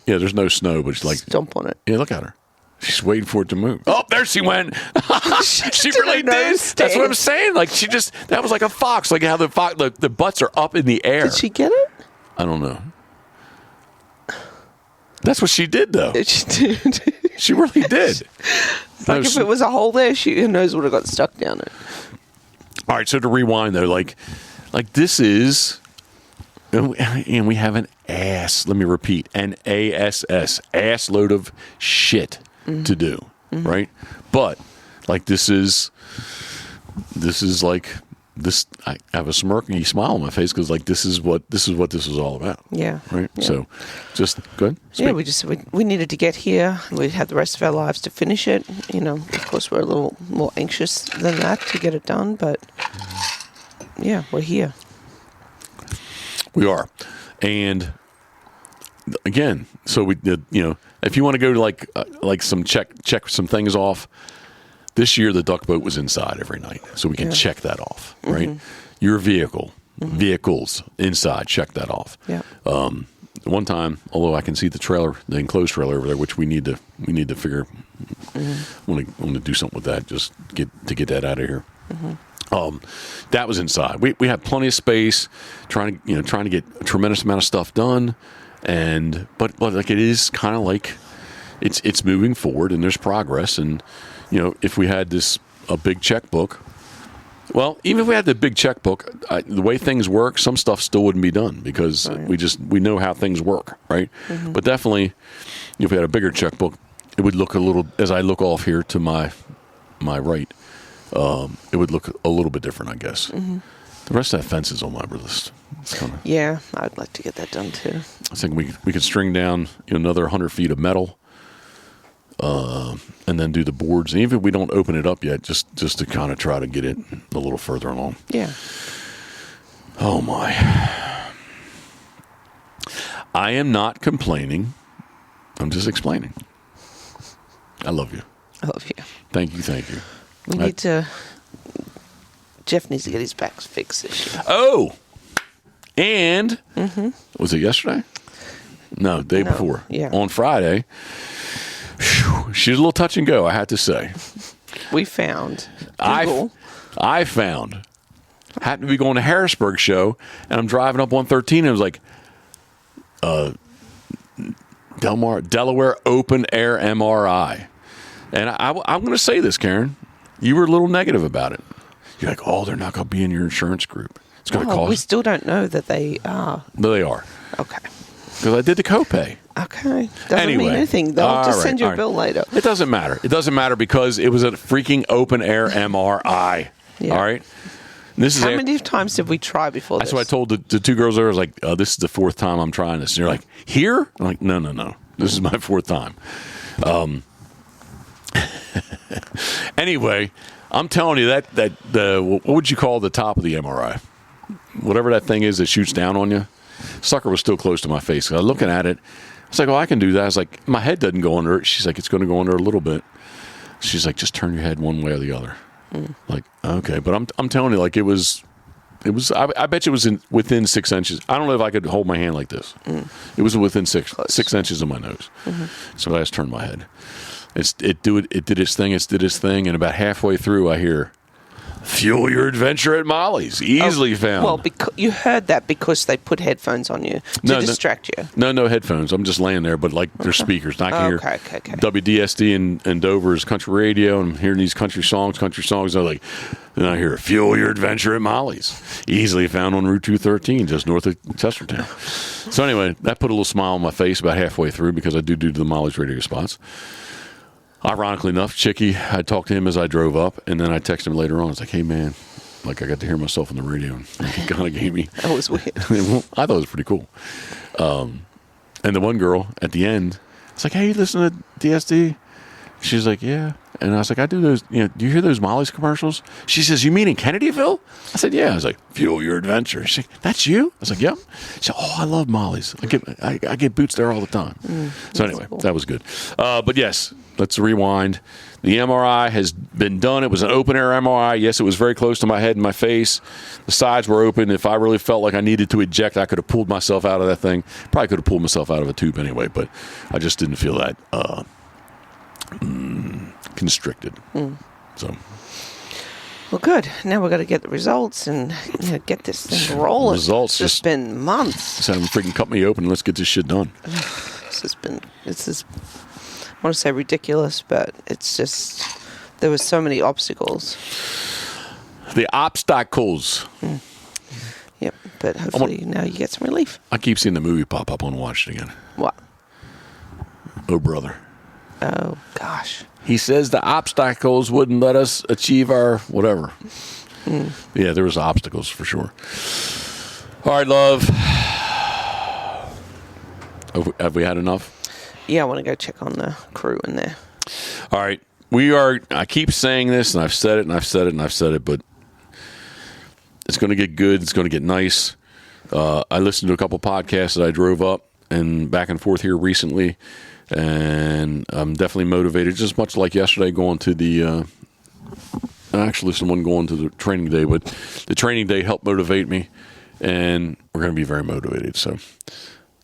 Speaker 1: there's no snow, but she's like
Speaker 2: stomp on it.
Speaker 1: Yeah, look at her. She's waiting for it to move. Oh, there she went. She really did.
Speaker 2: Stand.
Speaker 1: That's what I'm saying. Like that was like a fox. Like how the butts are up in the air.
Speaker 2: Did she get it?
Speaker 1: I don't know. That's what she did, though.
Speaker 2: She did.
Speaker 1: She really did.
Speaker 2: Like if it was a hole there, who knows what would have got stuck down it.
Speaker 1: All right, so to rewind though, like this is, and we have an ass. Let me repeat, an ass load of shit to do, right? But like this is like this. I have a smirky smile on my face because like this is what this is all about.
Speaker 2: Yeah.
Speaker 1: Right.
Speaker 2: Yeah.
Speaker 1: So, just go ahead.
Speaker 2: Yeah, we needed to get here. We had the rest of our lives to finish it. Of course, we're a little more anxious than that to get it done, but yeah, we're here.
Speaker 1: We are, and again, so we did. If you want to go to like some check some things off. This year, the duck boat was inside every night, so we can check that off, right? Your vehicles inside, check that off.
Speaker 2: Yeah.
Speaker 1: One time, although I can see the enclosed trailer over there, which we need to figure. Want to do something with that, just get that out of here. That was inside. We had plenty of space, trying to get a tremendous amount of stuff done, but like it is kind of like it's moving forward and there's progress. And if we had a big checkbook, well, even if we had the big checkbook, the way things work, some stuff still wouldn't be done because we know how things work, right? Mm-hmm. But definitely, if we had a bigger checkbook, it would look a little. As I look off here to my right. It would look a little bit different, I guess. Mm-hmm. The rest of that fence is on my list.
Speaker 2: Yeah, I'd like to get that done too.
Speaker 1: I think we could string down another 100 feet of metal, and then do the boards. And even if we don't open it up yet, just to kind of try to get it a little further along.
Speaker 2: Yeah.
Speaker 1: Oh my! I am not complaining. I'm just explaining. I love you.
Speaker 2: I love you.
Speaker 1: Thank you. Thank you.
Speaker 2: We need to. Jeff needs to get his back fixed this year.
Speaker 1: Oh, and was it yesterday? No, day before.
Speaker 2: Yeah,
Speaker 1: on Friday. Whew, she's a little touch and go, I have to say.
Speaker 2: We found.
Speaker 1: I found. Happened to be going to Harrisburg show, and I'm driving up 113, and it was like, Delaware Open Air MRI, and I'm going to say this, Karen. You were a little negative about it. You're like, oh, they're not going to be in your insurance group. It's going to cost.
Speaker 2: We still don't know that they are.
Speaker 1: No, they are.
Speaker 2: Okay.
Speaker 1: Because I did the copay.
Speaker 2: Okay. Doesn't mean anything. They'll just send you a bill later.
Speaker 1: It doesn't matter. It doesn't matter because it was a freaking open air MRI. Yeah. All right? This is
Speaker 2: How many times did we try before
Speaker 1: this?
Speaker 2: That's
Speaker 1: what I told the two girls there. I was like, this is the fourth time I'm trying this. And you're like, here? I'm like, no. This is my fourth time. Anyway, I'm telling you that what would you call the top of the MRI? Whatever that thing is that shoots down on you. Sucker was still close to my face. I was looking at it. I was like, I can do that. I was like, my head doesn't go under it. She's like, it's going to go under a little bit. She's like, just turn your head one way or the other. Like, okay. But I'm telling you, like, it was. I bet you it was within 6 inches. I don't know if I could hold my hand like this. It was within 6 inches of my nose. So I just turned my head. It did its thing, and about halfway through, I hear, "Fuel your adventure at Molly's." Easily found.
Speaker 2: Well, you heard that because they put headphones on you to distract you.
Speaker 1: No headphones. I'm just laying there, but like there's speakers. And I can hear WDSD and Dover's country radio, and I'm hearing these country songs. And then I hear, "Fuel your adventure at Molly's." Easily found on Route 213, just north of Chestertown. So anyway, that put a little smile on my face about halfway through because I do the Molly's radio spots. Ironically enough, Chicky, I talked to him as I drove up, and then I texted him later on. I was like, hey, man, like I got to hear myself on the radio. And he kind of gave me.
Speaker 2: That was weird.
Speaker 1: I thought it was pretty cool. And the one girl at the end, it's like, hey, you listen to DSD? She's like, yeah. And I was like, I do those, do you hear those Molly's commercials? She says, you mean in Kennedyville? I said, yeah. I was like, fuel your adventure. She's like, that's you? I was like, yep. She said, I love Molly's. I get boots there all the time. So anyway, cool. That was good. But yes, let's rewind. The MRI has been done. It was an open air MRI. Yes, it was very close to my head and my face. The sides were open. If I really felt like I needed to eject, I could have pulled myself out of that thing. Probably could have pulled myself out of a tube anyway, but I just didn't feel that constricted. So,
Speaker 2: well, good. Now we've got to get the results and get this thing rolling.
Speaker 1: Results.
Speaker 2: It's been months.
Speaker 1: Just have them freaking cut me open. Let's get this shit done.
Speaker 2: This is. I want to say ridiculous, but it's just there were so many obstacles.
Speaker 1: The obstacles.
Speaker 2: Yep, but hopefully now you get some relief.
Speaker 1: I keep seeing the movie pop up. I want to watch it again.
Speaker 2: What?
Speaker 1: Oh, brother.
Speaker 2: Oh, gosh.
Speaker 1: He says the obstacles wouldn't let us achieve our whatever. Yeah, there was obstacles for sure. All right, love. Have we had enough?
Speaker 2: Yeah, I want to go check on the crew in there.
Speaker 1: All right. I keep saying this, and I've said it, but it's going to get good. It's going to get nice. I listened to a couple podcasts that I drove up and back and forth here recently, and I'm definitely motivated, just much like yesterday going to the actually someone going to the training day, but the training day helped motivate me, and we're going to be very motivated. So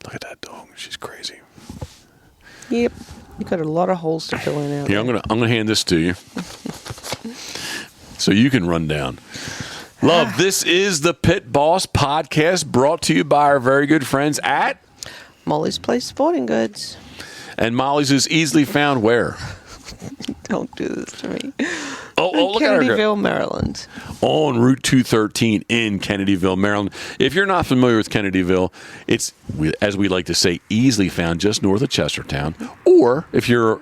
Speaker 1: look at that dog. She's crazy.
Speaker 2: Yep. You got a lot of holes to fill in out
Speaker 1: there. I'm gonna hand this to you. so you can run down. Love, this is the Pit Boss podcast brought to you by our very good friends at
Speaker 2: Molly's Place Sporting Goods.
Speaker 1: And Molly's is easily found where?
Speaker 2: Don't do this to me.
Speaker 1: Look at her go.
Speaker 2: Kennedyville, Maryland.
Speaker 1: On Route 213 in Kennedyville, Maryland. If you're not familiar with Kennedyville, it's, as we like to say, easily found just north of Chestertown. Or if you're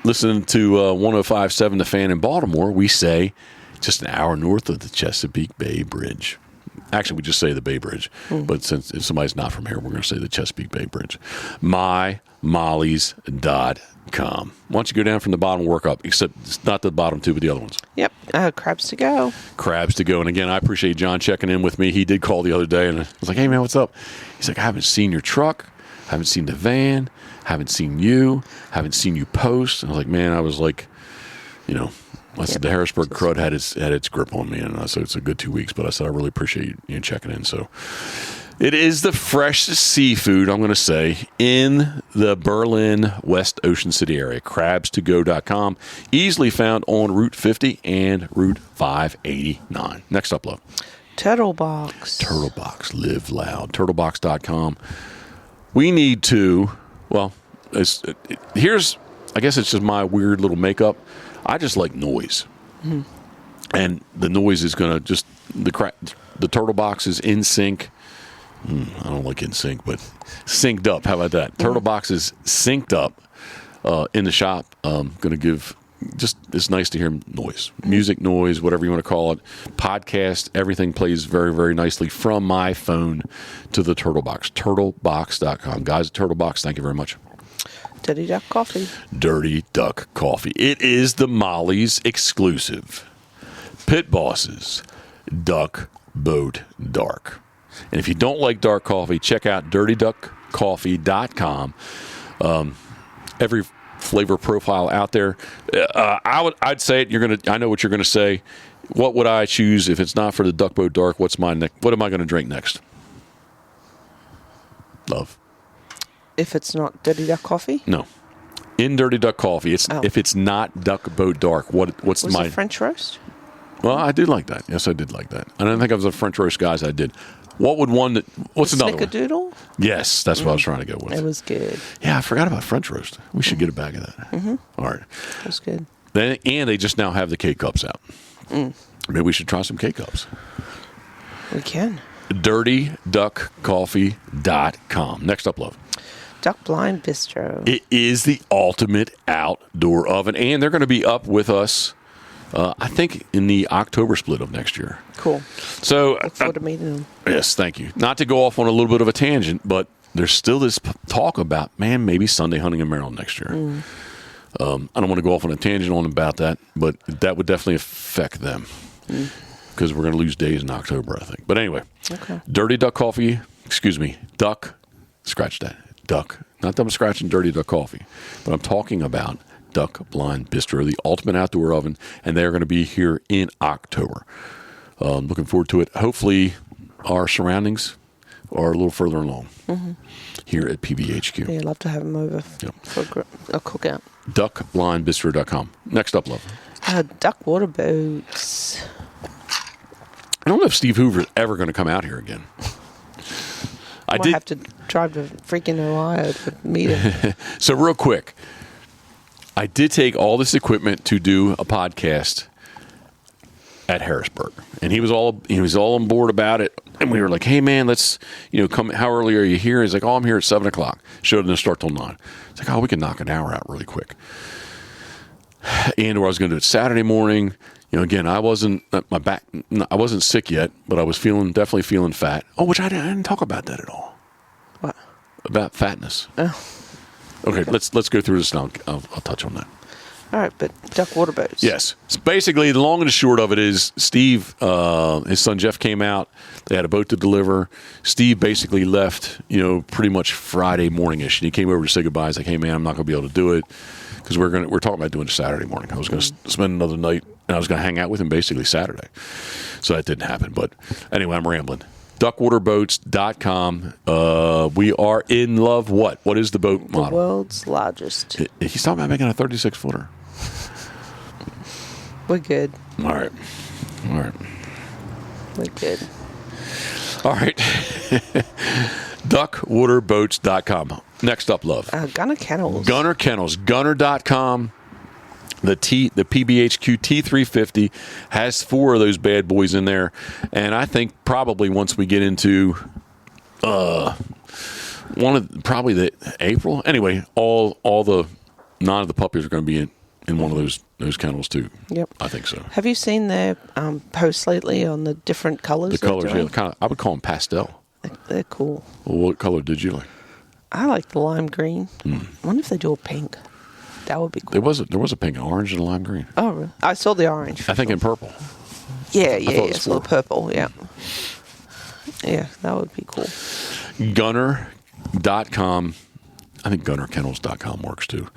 Speaker 1: listening to 105.7 The Fan in Baltimore, we say just an hour north of the Chesapeake Bay Bridge. Actually, we just say the Bay Bridge. But since if somebody's not from here, we're going to say the Chesapeake Bay Bridge. MyMolly's.com. Why don't you go down from the bottom and work up? Except it's not the bottom two, but the other ones.
Speaker 2: Yep. Crabs to go.
Speaker 1: Crabs to go. And again, I appreciate John checking in with me. He did call the other day, and I was like, hey, man, what's up? He's like, I haven't seen your truck. Haven't seen the van. Haven't seen you. Haven't seen you post. And I was like, man, I was like, I said the Harrisburg crud had its grip on me, and I said it's a good 2 weeks. But I said I really appreciate you checking in. So it is the freshest seafood, I'm going to say, in the Berlin, West Ocean City area. Crabstogo.com, easily found on Route 50 and Route 589. Next up, love.
Speaker 2: Turtlebox.
Speaker 1: Turtlebox, live loud. Turtlebox.com. We need to. Well, here's. I guess it's just my weird little makeup. I just like noise, and the noise is going to just the turtle box is in sync. I don't like in sync, but synced up. How about that? Turtle box is synced up in the shop. Going to give just it's nice to hear noise, music noise, whatever you want to call it. Podcast, everything plays very, very nicely from my phone to the turtle box. Turtlebox.com, guys. At Turtlebox, thank you very much.
Speaker 2: Dirty Duck Coffee.
Speaker 1: Dirty Duck Coffee. It is the Molly's exclusive. Pit Boss's Duck Boat Dark. And if you don't like dark coffee, check out dirtyduckcoffee.com. Every flavor profile out there. I'd say it. I know what you're gonna say. What would I choose if it's not for the Duck Boat Dark? What am I going to drink next? Love.
Speaker 2: If it's not Dirty Duck Coffee?
Speaker 1: No. In Dirty Duck Coffee, if it's not Duck Boat Dark, what's
Speaker 2: was it French roast?
Speaker 1: Well, I did like that. Yes, I did like that. I don't think I was a French roast guy. I did. What's another one?
Speaker 2: Snickerdoodle?
Speaker 1: Yes, that's what I was trying to go with.
Speaker 2: It was good.
Speaker 1: Yeah, I forgot about French roast. We should get a bag of that. All right.
Speaker 2: It was good.
Speaker 1: And they just now have the K-Cups out. Maybe we should try some K-Cups.
Speaker 2: We can.
Speaker 1: DirtyDuckCoffee.com. Next up, love.
Speaker 2: Duck Blind Bistro.
Speaker 1: It is the ultimate outdoor oven, and they're going to be up with us, I think, in the October split of next year.
Speaker 2: Cool.
Speaker 1: So,
Speaker 2: look forward to meeting them.
Speaker 1: Yes, thank you. Not to go off on a little bit of a tangent, but there's still this talk about, maybe Sunday hunting in Maryland next year. I don't want to go off on a tangent about that, but that would definitely affect them because we're going to lose days in October, I think. But anyway, Dirty Duck Coffee, scratch that. Duck. Not that I'm scratching Dirty Duck Coffee, but I'm talking about Duck Blind Bistro, the ultimate outdoor oven, and they're going to be here in October. Looking forward to it. Hopefully, our surroundings are a little further along here at PBHQ.
Speaker 2: Yeah, I'd love to have them over for a cookout.
Speaker 1: DuckBlindBistro.com. Next up, love.
Speaker 2: Duck water boats.
Speaker 1: I don't know if Steve Hoover's ever going to come out here again. I did
Speaker 2: have to drive to freaking Ohio to meet him.
Speaker 1: So real quick, I did take all this equipment to do a podcast at Harrisburg, and he was all on board about it. And we were like, "Hey man, let's come. How early are you here?" He's like, "Oh, I'm here at 7:00. Show didn't start till 9." It's like, "Oh, we can knock an hour out really quick." And or I was going to do it Saturday morning. Again, I wasn't sick yet, but I was definitely feeling fat. Oh, which I didn't talk about that at all.
Speaker 2: What?
Speaker 1: About fatness.
Speaker 2: Oh.
Speaker 1: Okay, let's go through this now. I'll touch on that.
Speaker 2: All right, but duck water boats.
Speaker 1: Yes. So basically, the long and the short of it is Steve, his son Jeff came out. They had a boat to deliver. Steve basically left, pretty much Friday morning-ish. And he came over to say goodbye. He's like, "Hey, man, I'm not going to be able to do it." Because we're talking about doing it Saturday morning. I was going to spend another night, and I was going to hang out with him basically Saturday. So that didn't happen. But anyway, I'm rambling. DuckWaterBoats.com. We are in love. What? What is the boat model?
Speaker 2: The world's largest.
Speaker 1: He's talking about making a 36-footer.
Speaker 2: We're good.
Speaker 1: All right.
Speaker 2: We're good.
Speaker 1: All right. Duckwaterboats.com. Next up, love.
Speaker 2: Gunner Kennels.
Speaker 1: Gunner Kennels. Gunner.com. The PBHQ T350 has 4 of those bad boys in there. And I think probably once we get into probably the April. Anyway, all the 9 of the puppies are going to be in one of those kennels too.
Speaker 2: Yep.
Speaker 1: I think so.
Speaker 2: Have you seen their posts lately on the different colors?
Speaker 1: The colors, yeah. I would call them pastel.
Speaker 2: They're cool.
Speaker 1: Well, what color did you like?
Speaker 2: I like the lime green. I wonder if they do a pink. That would be cool.
Speaker 1: There was a pink, orange, and a lime green.
Speaker 2: Oh, really? I saw the orange.
Speaker 1: I think in purple.
Speaker 2: Yeah. I saw the purple, yeah. Yeah, that would be cool.
Speaker 1: Gunner.com. I think GunnerKennels.com works too.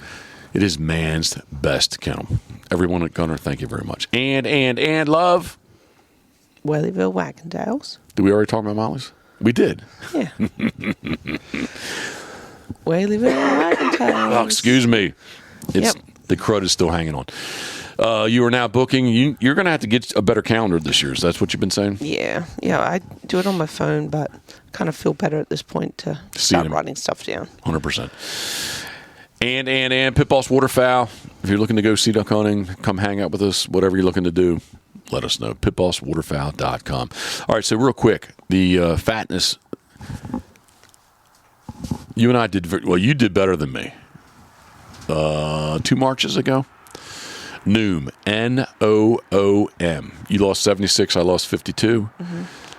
Speaker 1: It is man's best kennel. Everyone at Gunner, thank you very much. And love.
Speaker 2: Whaleyville Wagondales.
Speaker 1: Did we already talk about Molly's? We did.
Speaker 2: Yeah. Whaleyville Wagondales.
Speaker 1: Oh, excuse me. The crud is still hanging on. You are now booking. You're going to have to get a better calendar this year. So that's what you've been saying?
Speaker 2: Yeah. I do it on my phone, but kind of feel better at this point to start writing stuff down.
Speaker 1: 100%. And Pitboss Waterfowl. If you're looking to go see duck hunting, come hang out with us. Whatever you're looking to do, let us know. pitbosswaterfowl.com. All right, so real quick, the fatness. You and I did well. You did better than me. 2 Marches ago. Noom, Noom. You lost 76. I lost 52.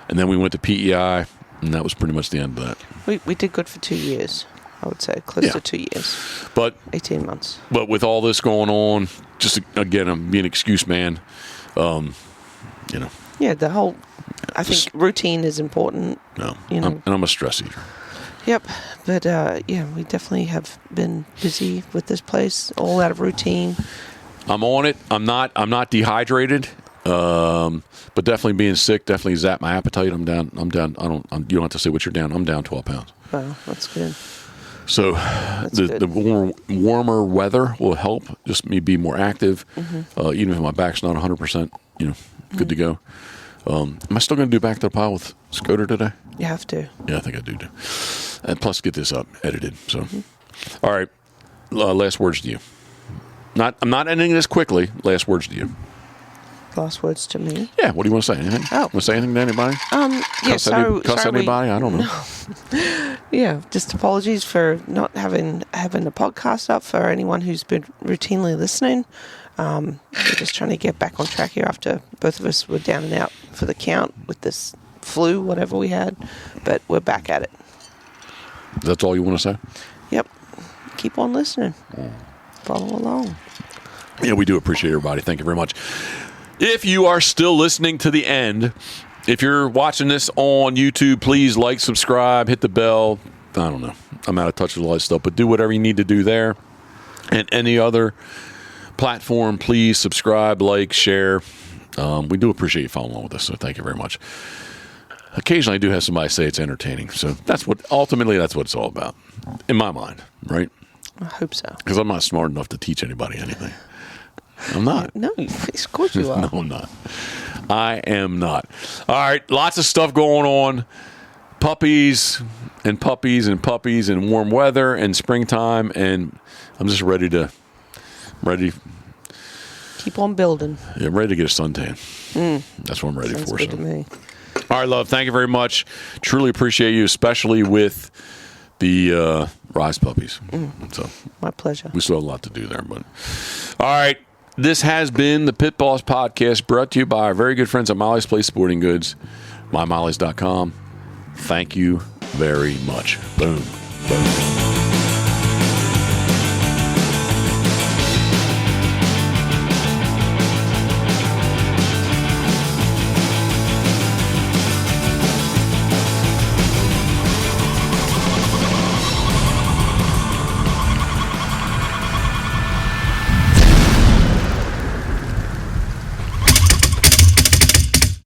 Speaker 1: And then we went to PEI, and that was pretty much the end of that.
Speaker 2: We did good for 2 years. I would say close to 2 years.
Speaker 1: But
Speaker 2: 18 months.
Speaker 1: But with all this going on, just again, I'm being an excuse man.
Speaker 2: Yeah, the whole. I think routine is important.
Speaker 1: No, and I'm a stress eater.
Speaker 2: Yep, but we definitely have been busy with this place, all out of routine.
Speaker 1: I'm on it. I'm not dehydrated. But definitely being sick definitely zapped my appetite. I'm down. You don't have to say what you're down. I'm down 12 pounds.
Speaker 2: Wow, that's good.
Speaker 1: So the warmer weather will help. Just me be more active. Even if my back's not 100%, good to go. Am I still going to do Back to the Pile with Scoter today?
Speaker 2: You have to.
Speaker 1: Yeah, I think I do. And plus, get this up edited. So, all right. Last words to you. I'm not ending this quickly. Last words to you.
Speaker 2: Last words to me.
Speaker 1: Yeah. What do you want to say? Anything?
Speaker 2: Oh.
Speaker 1: Want to say anything to anybody? Cuss anybody? I don't know.
Speaker 2: Yeah. Just apologies for not having a podcast up for anyone who's been routinely listening. We're just trying to get back on track here after both of us were down and out for the count with this flu, whatever we had. But we're back at it.
Speaker 1: That's all you want to say?
Speaker 2: Yep. Keep on listening. Follow along.
Speaker 1: Yeah, we do appreciate everybody. Thank you very much. If you are still listening to the end, if you're watching this on YouTube, please like, subscribe, hit the bell. I don't know. I'm out of touch with all that stuff, but do whatever you need to do there. And any other platform, please subscribe, like, share. We do appreciate you following along with us, so thank you very much. Occasionally I do have somebody say it's entertaining, so ultimately that's what it's all about, in my mind, right?
Speaker 2: I hope so.
Speaker 1: Because I'm not smart enough to teach anybody anything. I'm not.
Speaker 2: No, of course you are.
Speaker 1: No, I'm not. I am not. All right, lots of stuff going on. Puppies and puppies and puppies and warm weather and springtime, and I'm just ready.
Speaker 2: Keep on building.
Speaker 1: Yeah, I'm ready to get a suntan. That's what I'm ready
Speaker 2: Sounds
Speaker 1: for.
Speaker 2: Good to me.
Speaker 1: All right, love. Thank you very much. Truly appreciate you, especially with the Rise puppies. So
Speaker 2: my pleasure.
Speaker 1: We still have a lot to do there, but all right. This has been the Pit Boss Podcast, brought to you by our very good friends at Molly's Place Sporting Goods, mymolly's.com. Thank you very much. Boom. Boom.